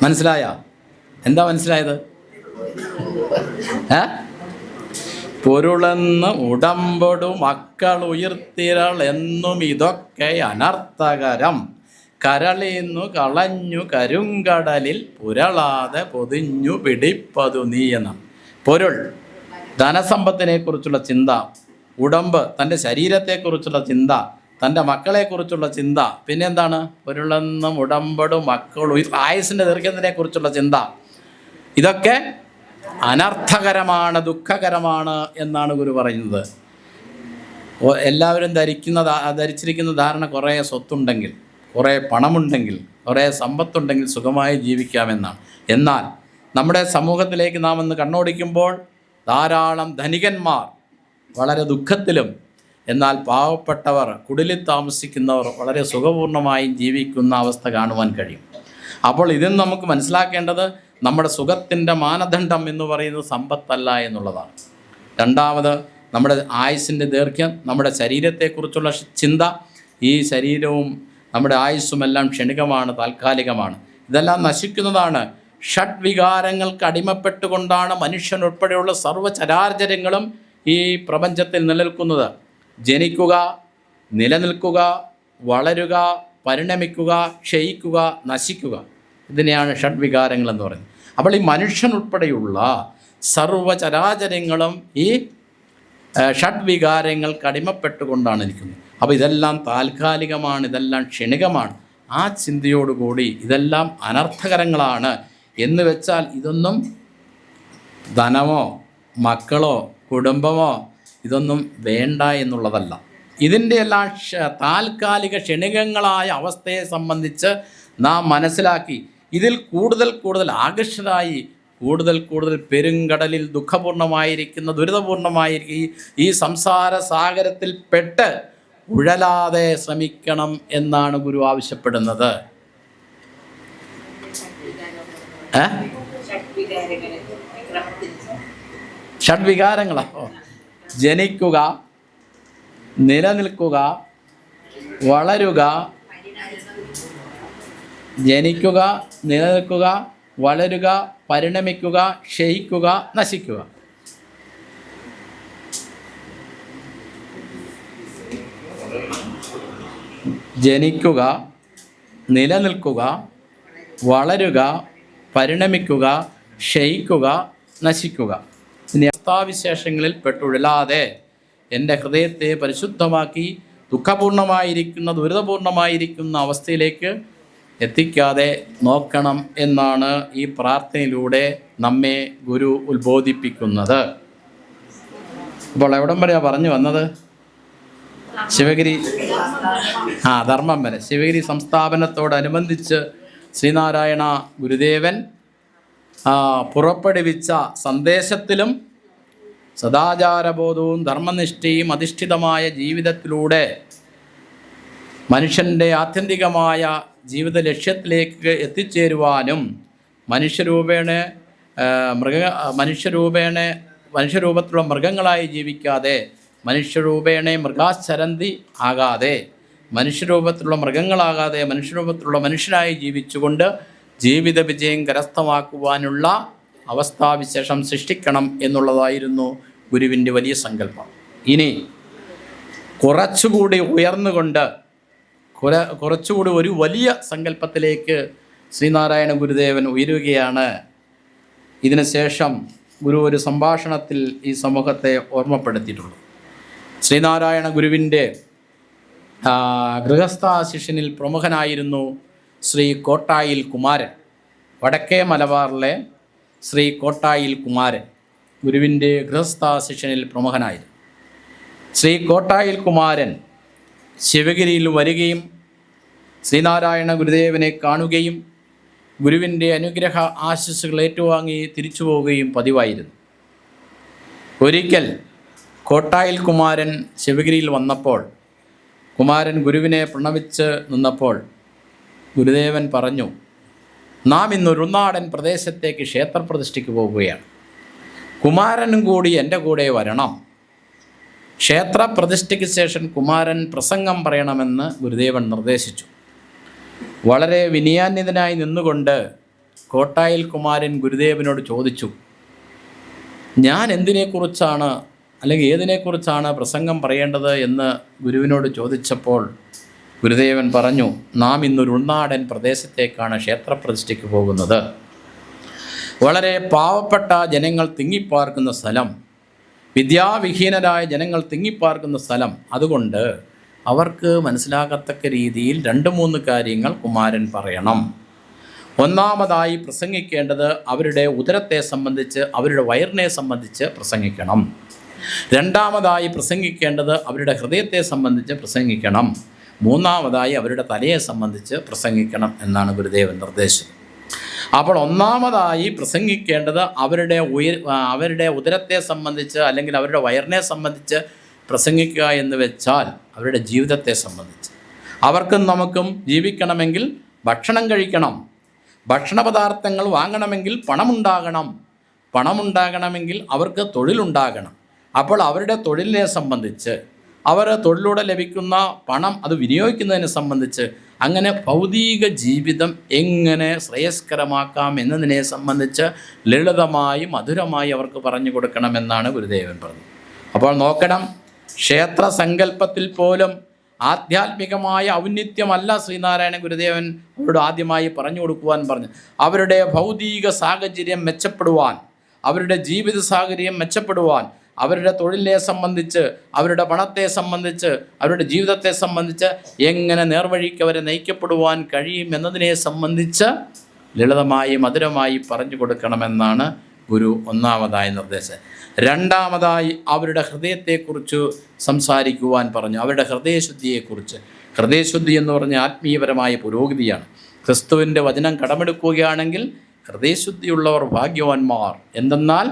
മനസ്സിലായ? എന്താ മനസ്സിലായത്? പൊരുളെന്ന് ഉടമ്പൊടു മക്കൾ ഉയർത്തിരൾ എന്നും ഇതൊക്കെ അനർത്ഥകരം. കരളിന്നു കളഞ്ഞു കരുങ്കടലിൽ പുരളാതെ പൊതിഞ്ഞു പിടിപ്പതു നീ എന്ന. പൊരുൾ, ധനസമ്പത്തിനെക്കുറിച്ചുള്ള ചിന്ത. ഉടമ്പ്, തൻ്റെ ശരീരത്തെക്കുറിച്ചുള്ള ചിന്ത, തൻ്റെ മക്കളെക്കുറിച്ചുള്ള ചിന്ത. പിന്നെന്താണ്? പൊരുളെന്നും ഉടമ്പടും മക്കൾ ആയുസിൻ്റെ ദീർഘത്തിനെക്കുറിച്ചുള്ള ചിന്ത. ഇതൊക്കെ അനർത്ഥകരമാണ്, ദുഃഖകരമാണ് എന്നാണ് ഗുരു പറയുന്നത്. എല്ലാവരും ധരിച്ചിരിക്കുന്ന ധാരണ കുറേ സ്വത്തുണ്ടെങ്കിൽ, കുറേ പണമുണ്ടെങ്കിൽ, കുറേ സമ്പത്തുണ്ടെങ്കിൽ സുഖമായി ജീവിക്കാമെന്നാണ്. എന്നാൽ നമ്മുടെ സമൂഹത്തിലേക്ക് നാം ഒന്ന് കണ്ണോടിക്കുമ്പോൾ ധാരാളം ധനികന്മാർ വളരെ ദുഃഖത്തിലും, എന്നാൽ പാവപ്പെട്ടവർ, കുടിലിൽ താമസിക്കുന്നവർ വളരെ സുഖപൂർണമായും ജീവിക്കുന്ന അവസ്ഥ കാണുവാൻ കഴിയും. അപ്പോൾ ഇതിൽ നമുക്ക് മനസ്സിലാക്കേണ്ടത് നമ്മുടെ സുഖത്തിൻ്റെ മാനദണ്ഡം എന്ന് പറയുന്നത് സമ്പത്തല്ല എന്നുള്ളതാണ്. രണ്ടാമത്, നമ്മുടെ ആയുസ്സിൻ്റെ ദൈർഘ്യം, നമ്മുടെ ശരീരത്തെക്കുറിച്ചുള്ള ചിന്ത. ഈ ശരീരവും നമ്മുടെ ആയുസ്സുമെല്ലാം ക്ഷണികമാണ്, താൽക്കാലികമാണ്. ഇതെല്ലാം നശിക്കുന്നതാണ്. ഷഡ്വികാരങ്ങൾക്ക് അടിമപ്പെട്ടുകൊണ്ടാണ് മനുഷ്യൻ ഉൾപ്പെടെയുള്ള സർവ്വചരാചരങ്ങളും ഈ പ്രപഞ്ചത്തിൽ നിലനിൽക്കുന്നത്. ജനിക്കുക, നിലനിൽക്കുക, വളരുക, പരിണമിക്കുക, ക്ഷയിക്കുക, നശിക്കുക. ഇതിനെയാണ് ഷഡ്വികാരങ്ങളെന്ന് പറയുന്നത്. അപ്പോൾ ഈ മനുഷ്യൻ ഉൾപ്പെടെയുള്ള സർവ്വചരാചരങ്ങളും ഈ ഷഡ്വികാരങ്ങൾക്ക് അടിമപ്പെട്ടുകൊണ്ടാണ് ഇരിക്കുന്നത്. അപ്പോൾ ഇതെല്ലാം താൽക്കാലികമാണ്, ഇതെല്ലാം ക്ഷണികമാണ്. ആ ചിന്തയോടുകൂടി ഇതെല്ലാം അനർത്ഥകരങ്ങളാണ് എന്ന് വെച്ചാൽ ഇതൊന്നും ധനമോ മക്കളോ കുടുംബമോ ഇതൊന്നും വേണ്ട എന്നുള്ളതല്ല. ഇതിൻ്റെ എല്ലാം താൽക്കാലിക ക്ഷണികങ്ങളായ അവസ്ഥയെ സംബന്ധിച്ച് നാം മനസ്സിലാക്കി ഇതിൽ കൂടുതൽ ആകർഷകരായി കൂടുതൽ പെരുങ്കടലിൽ ദുഃഖപൂർണമായിരിക്കുന്ന ദുരിതപൂർണമായിരിക്കും ഈ സംസാര സാഗരത്തിൽ പെട്ട് ഉഴലാതെ ശ്രമിക്കണം എന്നാണ് ഗുരു ആവശ്യപ്പെടുന്നത്. ഷഡ്വികാരങ്ങളോ? ജനിക്കുക, നിലനിൽക്കുക, വളരുക, ജനിക്കുക, നിലനിൽക്കുക, വളരുക, പരിണമിക്കുക, ക്ഷയിക്കുക, നശിക്കുക. ജനിക്കുക, നിലനിൽക്കുക, വളരുക, പരിണമിക്കുക, ക്ഷയിക്കുക, നശിക്കുക. ഇനി അവസ്ഥാവിശേഷങ്ങളിൽ പെട്ടുഴലാതെ എൻ്റെ ഹൃദയത്തെ പരിശുദ്ധമാക്കി ദുഃഖപൂർണമായിരിക്കുന്ന ദുരിതപൂർണമായിരിക്കുന്ന അവസ്ഥയിലേക്ക് എത്തിക്കാതെ നോക്കണം എന്നാണ് ഈ പ്രാർത്ഥനയിലൂടെ നമ്മെ ഗുരു ഉത്ബോധിപ്പിക്കുന്നത്. അപ്പോൾ എവിടം വരെയാണ് പറഞ്ഞു വന്നത്? ശിവഗിരി ധർമ്മം വരെ. ശിവഗിരി സംസ്ഥാപനത്തോടനുബന്ധിച്ച് ശ്രീനാരായണ ഗുരുദേവൻ പുറപ്പെടുവിച്ച സന്ദേശത്തിലും സദാചാരബോധവും ധർമ്മനിഷ്ഠയും അധിഷ്ഠിതമായ ജീവിതത്തിലൂടെ മനുഷ്യൻ്റെ ആത്യന്തികമായ ജീവിത ലക്ഷ്യത്തിലേക്ക് എത്തിച്ചേരുവാനും മനുഷ്യരൂപത്തിലുള്ള മൃഗങ്ങളായി ജീവിക്കാതെ മനുഷ്യരൂപേണ മൃഗാശ്ചരന്തി ആകാതെ മനുഷ്യരൂപത്തിലുള്ള മൃഗങ്ങളാകാതെ മനുഷ്യരൂപത്തിലുള്ള മനുഷ്യനായി ജീവിച്ചുകൊണ്ട് ജീവിത വിജയം കരസ്ഥമാക്കുവാനുള്ള അവസ്ഥാവിശേഷം സൃഷ്ടിക്കണം എന്നുള്ളതായിരുന്നു ഗുരുവിൻ്റെ വലിയ സങ്കല്പം. ഇനി കുറച്ചുകൂടി ഉയർന്നുകൊണ്ട് കുറച്ചുകൂടി ഒരു വലിയ സങ്കല്പത്തിലേക്ക് ശ്രീനാരായണ ഗുരുദേവൻ ഉയരുകയാണ്. ഇതിനുശേഷം ഗുരു ഒരു സംഭാഷണത്തിൽ ഈ സമൂഹത്തെ ഓർമ്മപ്പെടുത്തിയിട്ടുള്ളൂ. ശ്രീനാരായണ ഗുരുവിൻ്റെ ഗൃഹസ്ഥ ശിഷ്യനിൽ പ്രമുഖനായിരുന്നു ശ്രീ കോട്ടായിൽ കുമാരൻ. വടക്കേ മലബാറിലെ ശ്രീ കോട്ടായിൽ കുമാരൻ ഗുരുവിൻ്റെ ഗൃഹസ്ഥ ശിഷ്യനിൽ പ്രമുഖനായിരുന്നു. ശ്രീ കോട്ടായിൽ കുമാരൻ ശിവഗിരിയിൽ വരികയും ശ്രീനാരായണ ഗുരുദേവനെ കാണുകയും ഗുരുവിൻ്റെ അനുഗ്രഹ ആശീസ്സുകൾ ഏറ്റുവാങ്ങി തിരിച്ചു പോവുകയും പതിവായിരുന്നു. ഒരിക്കൽ കോട്ടായിൽ കുമാരൻ ശിവഗിരിയിൽ വന്നപ്പോൾ കുമാരൻ ഗുരുവിനെ പ്രണമിച്ച് നിന്നപ്പോൾ ഗുരുദേവൻ പറഞ്ഞു, നാം ഇന്നൊരു നാടൻ പ്രദേശത്തേക്ക് ക്ഷേത്രപ്രതിഷ്ഠയ്ക്ക് പോവുകയാണ്. കുമാരനും കൂടി എൻ്റെ കൂടെ വരണം. ക്ഷേത്രപ്രതിഷ്ഠയ്ക്ക് ശേഷം കുമാരൻ പ്രസംഗം പറയണമെന്ന് ഗുരുദേവൻ നിർദ്ദേശിച്ചു. വളരെ വിനയാന്വിതനായി നിന്നുകൊണ്ട് കോട്ടായിൽ കുമാരൻ ഗുരുദേവനോട് ചോദിച്ചു, ഞാൻ എന്തിനെക്കുറിച്ചാണ് അല്ലെങ്കിൽ ഏതിനെക്കുറിച്ചാണ് പ്രസംഗം പറയേണ്ടത് എന്ന് ഗുരുവിനോട് ചോദിച്ചപ്പോൾ ഗുരുദേവൻ പറഞ്ഞു, നാം ഇന്നൊരു ഉൾനാടൻ പ്രദേശത്തേക്കാണ് ക്ഷേത്രപ്രതിഷ്ഠയ്ക്ക് പോകുന്നത്. വളരെ പാവപ്പെട്ട ജനങ്ങൾ തിങ്ങിപ്പാർക്കുന്ന സ്ഥലം, വിദ്യാവിഹീനരായ ജനങ്ങൾ തിങ്ങിപ്പാർക്കുന്ന സ്ഥലം. അതുകൊണ്ട് അവർക്ക് മനസ്സിലാകത്തക്ക രീതിയിൽ 2-3 കാര്യങ്ങൾ കുമാരൻ പറയണം. ഒന്നാമതായി പ്രസംഗിക്കേണ്ടത് അവരുടെ ഉദരത്തെ സംബന്ധിച്ച്, അവരുടെ വയറിനെ സംബന്ധിച്ച് പ്രസംഗിക്കണം. രണ്ടാമതായി പ്രസംഗിക്കേണ്ടത് അവരുടെ ഹൃദയത്തെ സംബന്ധിച്ച് പ്രസംഗിക്കണം. മൂന്നാമതായി അവരുടെ തലയെ സംബന്ധിച്ച് പ്രസംഗിക്കണം എന്നാണ് ഗുരുദേവൻ നിർദ്ദേശിച്ചത്. അപ്പോൾ ഒന്നാമതായി പ്രസംഗിക്കേണ്ടത് അവരുടെ ഉദരത്തെ സംബന്ധിച്ച് അല്ലെങ്കിൽ അവരുടെ വയറിനെ സംബന്ധിച്ച് പ്രസംഗിക്കുക എന്ന് വെച്ചാൽ അവരുടെ ജീവിതത്തെ സംബന്ധിച്ച്. അവർക്കും നമുക്കും ജീവിക്കണമെങ്കിൽ ഭക്ഷണം കഴിക്കണം, ഭക്ഷണപദാർത്ഥങ്ങൾ വാങ്ങണമെങ്കിൽ പണമുണ്ടാകണം, പണമുണ്ടാകണമെങ്കിൽ അവർക്ക് തൊഴിലുണ്ടാകണം, അപ്പോൾ അവരുടെ തൊഴിലിനെ സംബന്ധിച്ച്, അവർ തൊഴിലൂടെ ലഭിക്കുന്ന പണം അത് വിനിയോഗിക്കുന്നതിനെ സംബന്ധിച്ച്, അങ്ങനെ ഭൗതിക ജീവിതം എങ്ങനെ ശ്രേയസ്കരമാക്കാം എന്നതിനെ സംബന്ധിച്ച് ലളിതമായി മധുരമായി അവർക്ക് പറഞ്ഞു കൊടുക്കണമെന്നാണ് ഗുരുദേവൻ പറഞ്ഞത്. അപ്പോൾ നോക്കണം, ക്ഷേത്ര സങ്കല്പത്തിൽ പോലും ആധ്യാത്മികമായ ഔന്നിത്യമല്ല ശ്രീനാരായണ ഗുരുദേവൻ അവരോട് ആദ്യമായി പറഞ്ഞു കൊടുക്കുവാൻ പറഞ്ഞു. അവരുടെ ഭൗതിക സാഹചര്യം മെച്ചപ്പെടുവാൻ, അവരുടെ ജീവിത സാഹചര്യം മെച്ചപ്പെടുവാൻ, അവരുടെ തൊഴിലിനെ സംബന്ധിച്ച്, അവരുടെ പണത്തെ സംബന്ധിച്ച്, അവരുടെ ജീവിതത്തെ സംബന്ധിച്ച് എങ്ങനെ നേർവഴിക്ക് അവരെ നയിക്കപ്പെടുവാൻ കഴിയും എന്നതിനെ സംബന്ധിച്ച് ലളിതമായി മധുരമായി പറഞ്ഞു കൊടുക്കണമെന്നാണ് ഗുരു ഒന്നാമതായി നിർദ്ദേശം. രണ്ടാമതായി അവരുടെ ഹൃദയത്തെക്കുറിച്ച് സംസാരിക്കുവാൻ പറഞ്ഞു, അവരുടെ ഹൃദയശുദ്ധിയെക്കുറിച്ച്. ഹൃദയശുദ്ധി എന്ന് പറഞ്ഞാൽ ആത്മീയപരമായ പുരോഗതിയാണ്. ക്രിസ്തുവിൻ്റെ വചനം കടമെടുക്കുകയാണെങ്കിൽ ഹൃദയശുദ്ധിയുള്ളവർ ഭാഗ്യവാന്മാർ, എന്തെന്നാൽ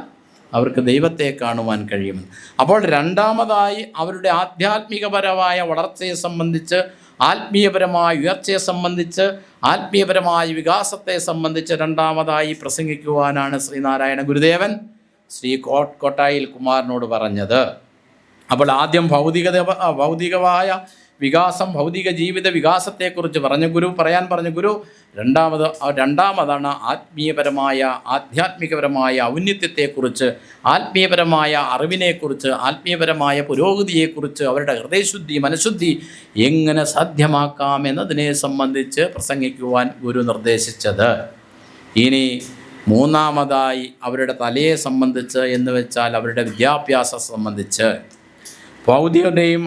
അവർക്ക് ദൈവത്തെ കാണുവാൻ കഴിയുമെന്ന്. അപ്പോൾ രണ്ടാമതായി അവരുടെ ആധ്യാത്മികപരമായ വളർച്ചയെ സംബന്ധിച്ച്, ആത്മീയപരമായ ഉയർച്ചയെ സംബന്ധിച്ച്, ആത്മീയപരമായ വികാസത്തെ സംബന്ധിച്ച് രണ്ടാമതായി പ്രസംഗിക്കുവാനാണ് ശ്രീനാരായണ ഗുരുദേവൻ ശ്രീ കോട്ടായിൽ കുമാരനോട് പറഞ്ഞത്. അപ്പോൾ ആദ്യം ഭൗതികമായ വികാസം, ഭൗതിക ജീവിത വികാസത്തെക്കുറിച്ച് പറയാൻ പറഞ്ഞ ഗുരു രണ്ടാമതാണ് ആധ്യാത്മികപരമായ ഔന്നത്യത്തെക്കുറിച്ച്, ആത്മീയപരമായ അറിവിനെക്കുറിച്ച്, ആത്മീയപരമായ പുരോഗതിയെക്കുറിച്ച്, അവരുടെ ഹൃദയശുദ്ധി, മനഃശുദ്ധി എങ്ങനെ സാധ്യമാക്കാം എന്നതിനെ സംബന്ധിച്ച് പ്രസംഗിക്കുവാൻ ഗുരു നിർദ്ദേശിച്ചത്. ഇനി മൂന്നാമതായി അവരുടെ തലയെ സംബന്ധിച്ച് എന്ന് വെച്ചാൽ അവരുടെ വിദ്യാഭ്യാസം സംബന്ധിച്ച്, ഭൗതികതയും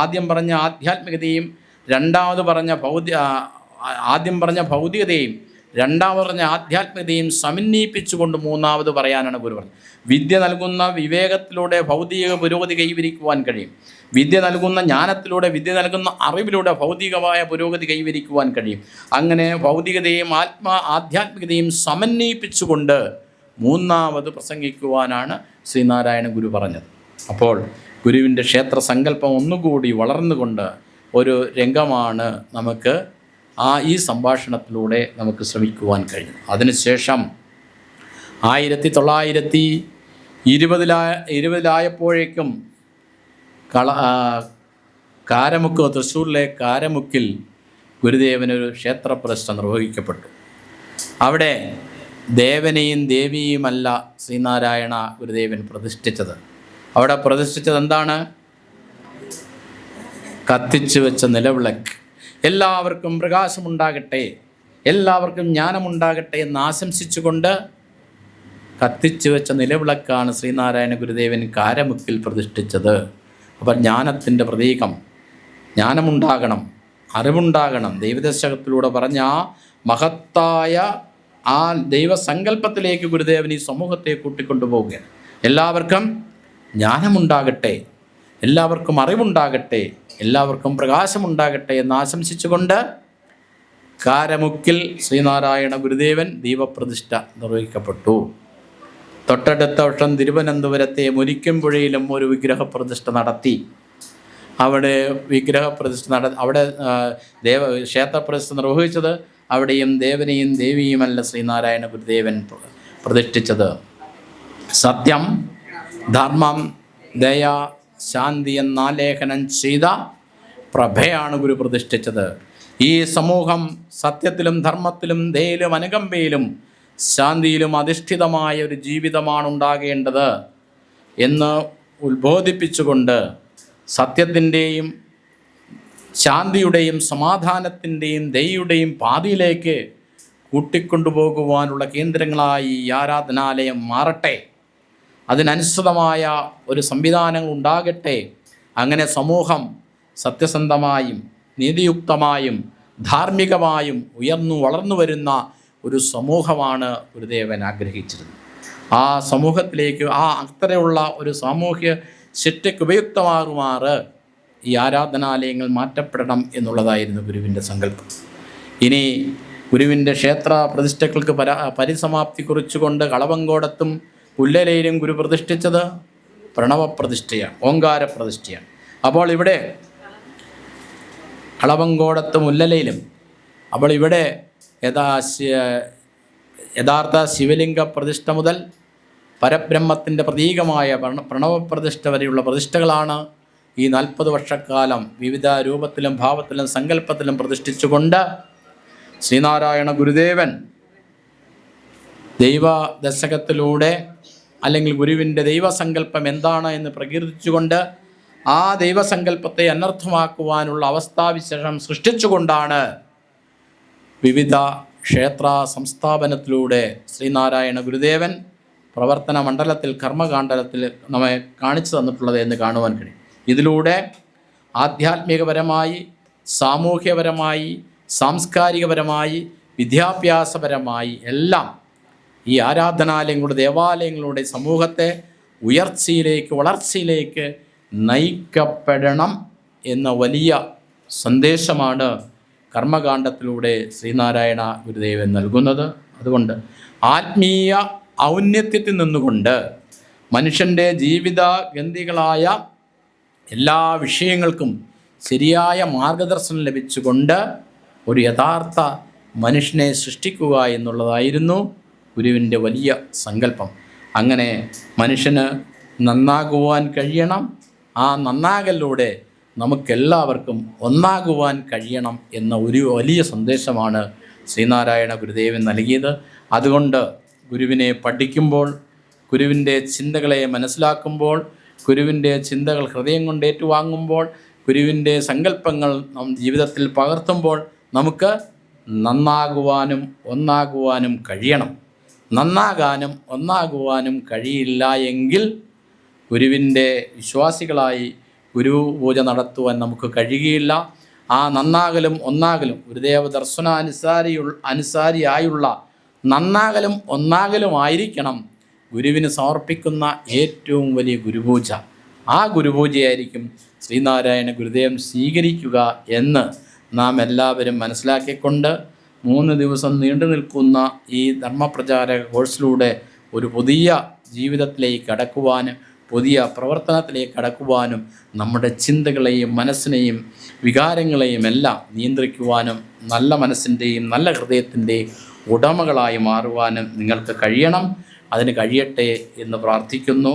ആദ്യം പറഞ്ഞ ആധ്യാത്മികതയും ആദ്യം പറഞ്ഞ ഭൗതികതയും രണ്ടാമത് പറഞ്ഞ ആധ്യാത്മികതയും സമന്വയിപ്പിച്ചുകൊണ്ട് മൂന്നാമത് പറയാനാണ് ഗുരു പറഞ്ഞത്. വിദ്യ നൽകുന്ന വിവേകത്തിലൂടെ ഭൗതിക പുരോഗതി കൈവരിക്കുവാൻ കഴിയും. വിദ്യ നൽകുന്ന ജ്ഞാനത്തിലൂടെ, വിദ്യ നൽകുന്ന അറിവിലൂടെ ഭൗതികമായ പുരോഗതി കൈവരിക്കുവാൻ കഴിയും. അങ്ങനെ ഭൗതികതയും ആധ്യാത്മികതയും സമന്വയിപ്പിച്ചുകൊണ്ട് മൂന്നാമത് പ്രസംഗിക്കുവാനാണ് ശ്രീനാരായണ ഗുരു പറഞ്ഞത്. അപ്പോൾ ഗുരുവിൻ്റെ ക്ഷേത്ര സങ്കല്പം ഒന്നുകൂടി വളർന്നുകൊണ്ട് ഒരു രംഗമാണ് നമുക്ക് ഈ സംഭാഷണത്തിലൂടെ നമുക്ക് ശ്രമിക്കുവാൻ കഴിഞ്ഞു. അതിനുശേഷം 1920 കാരമുക്ക്, തൃശ്ശൂരിലെ കാരമുക്കിൽ ഗുരുദേവനൊരു ക്ഷേത്രപ്രതിഷ്ഠ നിർവഹിക്കപ്പെട്ടു. അവിടെ ദേവനെയും ദേവിയുമല്ല ശ്രീനാരായണ ഗുരുദേവൻ പ്രതിഷ്ഠിച്ചത്. അവിടെ പ്രതിഷ്ഠിച്ചത് എന്താണ്? കത്തിച്ചു വെച്ച നിലവിളക്ക്. എല്ലാവർക്കും പ്രകാശമുണ്ടാകട്ടെ, എല്ലാവർക്കും ജ്ഞാനമുണ്ടാകട്ടെ എന്ന് ആശംസിച്ചുകൊണ്ട് കത്തിച്ചു വെച്ച നിലവിളക്കാണ് ശ്രീനാരായണ ഗുരുദേവൻ കാരമുക്കിൽ പ്രതിഷ്ഠിച്ചത്. അപ്പം ജ്ഞാനത്തിൻ്റെ പ്രതീകം, ജ്ഞാനമുണ്ടാകണം, അറിവുണ്ടാകണം. ദൈവദശകത്തിലൂടെ പറഞ്ഞ മഹത്തായ ആ ദൈവസങ്കല്പത്തിലേക്ക് ഗുരുദേവൻ ഈ സമൂഹത്തെ കൂട്ടിക്കൊണ്ടുപോവുകയാണ്. എല്ലാവർക്കും ജ്ഞാനമുണ്ടാകട്ടെ, എല്ലാവർക്കും അറിവുണ്ടാകട്ടെ, എല്ലാവർക്കും പ്രകാശമുണ്ടാകട്ടെ എന്ന് ആശംസിച്ചുകൊണ്ട് കാരമുക്കിൽ ശ്രീനാരായണ ഗുരുദേവൻ ദീപപ്രതിഷ്ഠ നിർവഹിക്കപ്പെട്ടു. തൊട്ടടുത്ത വർഷം തിരുവനന്തപുരത്തെ മുരിക്കുംപുഴയിലും ഒരു വിഗ്രഹപ്രതിഷ്ഠ നടത്തി. അവിടെ ക്ഷേത്രപ്രതിഷ്ഠ നിർവഹിച്ചത് അവിടെയും ദേവനെയും ദേവിയുമല്ല ശ്രീനാരായണ ഗുരുദേവൻ പ്രതിഷ്ഠിച്ചത്. സത്യം, ധർമ്മം, ദയ, ശാന്തി എന്നാലേഖനം ചെയ്ത പ്രഭയാണ് ഗുരു പ്രതിഷ്ഠിച്ചത്. ഈ സമൂഹം സത്യത്തിലും ധർമ്മത്തിലും ദയയിലും അനുകമ്പയിലും ശാന്തിയിലും അധിഷ്ഠിതമായ ഒരു ജീവിതമാണ് ഉണ്ടാകേണ്ടത് എന്ന് ഉത്ബോധിപ്പിച്ചുകൊണ്ട് സത്യത്തിൻ്റെയും ശാന്തിയുടെയും സമാധാനത്തിൻ്റെയും ദയയുടെയും പാതയിലേക്ക് കൂട്ടിക്കൊണ്ടുപോകുവാനുള്ള കേന്ദ്രങ്ങളായി ഈ ആരാധനാലയം മാറട്ടെ. അതിനനുസൃതമായ ഒരു സംവിധാനങ്ങൾ ഉണ്ടാകട്ടെ. അങ്ങനെ സമൂഹം സത്യസന്ധമായും നീതിയുക്തമായും ധാർമ്മികമായും ഉയർന്നു വളർന്നു വരുന്ന ഒരു സമൂഹമാണ് ഗുരുദേവൻ ആഗ്രഹിച്ചിരുന്നത്. ആ സമൂഹത്തിലേക്ക് അത്തരമുള്ള ഒരു സാമൂഹ്യ ശിക്ഷയ്ക്ക് ഉപയുക്തമാകുമാറ് ഈ ആരാധനാലയങ്ങൾ മാറ്റപ്പെടണം എന്നുള്ളതായിരുന്നു ഗുരുവിൻ്റെ സങ്കല്പം. ഇനി ഗുരുവിൻ്റെ ക്ഷേത്ര പ്രതിഷ്ഠകൾക്ക് പരിസമാപ്തി കുറിച്ചുകൊണ്ട് കളവങ്കോടത്തും പുല്ലലയിലും ഗുരു പ്രതിഷ്ഠിച്ചത് പ്രണവപ്രതിഷ്ഠയാണ്, ഓങ്കാരപ്രതിഷ്ഠയാണ്. അപ്പോൾ ഇവിടെ കളവങ്കോടത്തും ഉല്ലലയിലും, അപ്പോൾ ഇവിടെ യഥാർത്ഥ ശിവലിംഗ പ്രതിഷ്ഠ മുതൽ പരബ്രഹ്മത്തിൻ്റെ പ്രതീകമായ പ്രണവപ്രതിഷ്ഠ വരെയുള്ള പ്രതിഷ്ഠകളാണ് ഈ 40 വർഷക്കാലം വിവിധ രൂപത്തിലും ഭാവത്തിലും സങ്കല്പത്തിലും പ്രതിഷ്ഠിച്ചുകൊണ്ട് ശ്രീനാരായണ ഗുരുദേവൻ ദൈവദശകത്തിലൂടെ അല്ലെങ്കിൽ ഗുരുവിൻ്റെ ദൈവസങ്കല്പം എന്താണ് എന്ന് പ്രകീർത്തിച്ചുകൊണ്ട് ആ ദൈവസങ്കല്പത്തെ അനർത്ഥമാക്കുവാനുള്ള അവസ്ഥാവിശേഷം സൃഷ്ടിച്ചുകൊണ്ടാണ് വിവിധ ക്ഷേത്ര സംസ്ഥാപനത്തിലൂടെ ശ്രീനാരായണ ഗുരുദേവൻ പ്രവർത്തന മണ്ഡലത്തിൽ കർമ്മകാണ്ഡലത്തിൽ നമ്മെ കാണിച്ചു തന്നിട്ടുള്ളത് എന്ന് കാണുവാൻ കഴിയും. ഇതിലൂടെ ആധ്യാത്മികപരമായി, സാമൂഹ്യപരമായി, സാംസ്കാരികപരമായി, വിദ്യാഭ്യാസപരമായി എല്ലാം ഈ ആരാധനാലയങ്ങളുടെ ദേവാലയങ്ങളുടെ സമൂഹത്തെ ഉയർച്ചയിലേക്ക്, വളർച്ചയിലേക്ക് നയിക്കപ്പെടണം എന്ന വലിയ സന്ദേശമാണ് കർമ്മകാണ്ഡത്തിലൂടെ ശ്രീനാരായണ ഗുരുദേവൻ നൽകുന്നത്. അതുകൊണ്ട് ആത്മീയ ഔന്നത്യത്തിൽ നിന്നുകൊണ്ട് മനുഷ്യൻ്റെ ജീവിതഗന്ധികളായ എല്ലാ വിഷയങ്ങൾക്കും ശരിയായ മാർഗദർശനം ലഭിച്ചുകൊണ്ട് ഒരു യഥാർത്ഥ മനുഷ്യനെ സൃഷ്ടിക്കുക എന്നുള്ളതായിരുന്നു ഗുരുവിൻ്റെ വലിയ സങ്കല്പം. അങ്ങനെ മനുഷ്യന് നന്നാകുവാൻ കഴിയണം. ആ നന്നാകലിലൂടെ നമുക്കെല്ലാവർക്കും ഒന്നാകുവാൻ കഴിയണം എന്ന ഒരു വലിയ സന്ദേശമാണ് ശ്രീനാരായണ ഗുരുദേവൻ നൽകിയത്. അതുകൊണ്ട് ഗുരുവിനെ പഠിക്കുമ്പോൾ, ഗുരുവിൻ്റെ ചിന്തകളെ മനസ്സിലാക്കുമ്പോൾ, ഗുരുവിൻ്റെ ചിന്തകൾ ഹൃദയം കൊണ്ട് ഏറ്റുവാങ്ങുമ്പോൾ, ഗുരുവിൻ്റെ സങ്കല്പങ്ങൾ നാം ജീവിതത്തിൽ പകർത്തുമ്പോൾ നമുക്ക് നന്നാകുവാനും ഒന്നാകുവാനും കഴിയണം. നന്നാകാനും ഒന്നാകുവാനും കഴിയില്ല എങ്കിൽ ഗുരുവിൻ്റെ വിശ്വാസികളായി ഗുരു പൂജ നടത്തുവാൻ നമുക്ക് കഴിയുകയില്ല. ആ നന്നാകലും ഒന്നാകലും ഗുരുദേവ അനുസാരിയായുള്ള നന്നാകലും ഒന്നാകലുമായിരിക്കണം ഗുരുവിന് സമർപ്പിക്കുന്ന ഏറ്റവും വലിയ ഗുരുപൂജ. ആ ഗുരുപൂജയായിരിക്കും ശ്രീനാരായണ ഗുരുദേവൻ സ്വീകരിക്കുക എന്ന് നാം എല്ലാവരും മനസ്സിലാക്കിക്കൊണ്ട് 3 ദിവസം നീണ്ടു നിൽക്കുന്ന ഈ ധർമ്മപ്രചാര കോഴ്സിലൂടെ ഒരു പുതിയ ജീവിതത്തിലേക്ക് കടക്കുവാനും പുതിയ പ്രവർത്തനത്തിലേക്ക് കടക്കുവാനും നമ്മുടെ ചിന്തകളെയും മനസ്സിനെയും വികാരങ്ങളെയും എല്ലാം നിയന്ത്രിക്കുവാനും നല്ല മനസ്സിൻ്റെയും നല്ല ഹൃദയത്തിൻ്റെയും ഉടമകളായി മാറുവാനും നിങ്ങൾക്ക് കഴിയണം. അതിന് കഴിയട്ടെ എന്ന് പ്രാർത്ഥിക്കുന്നു.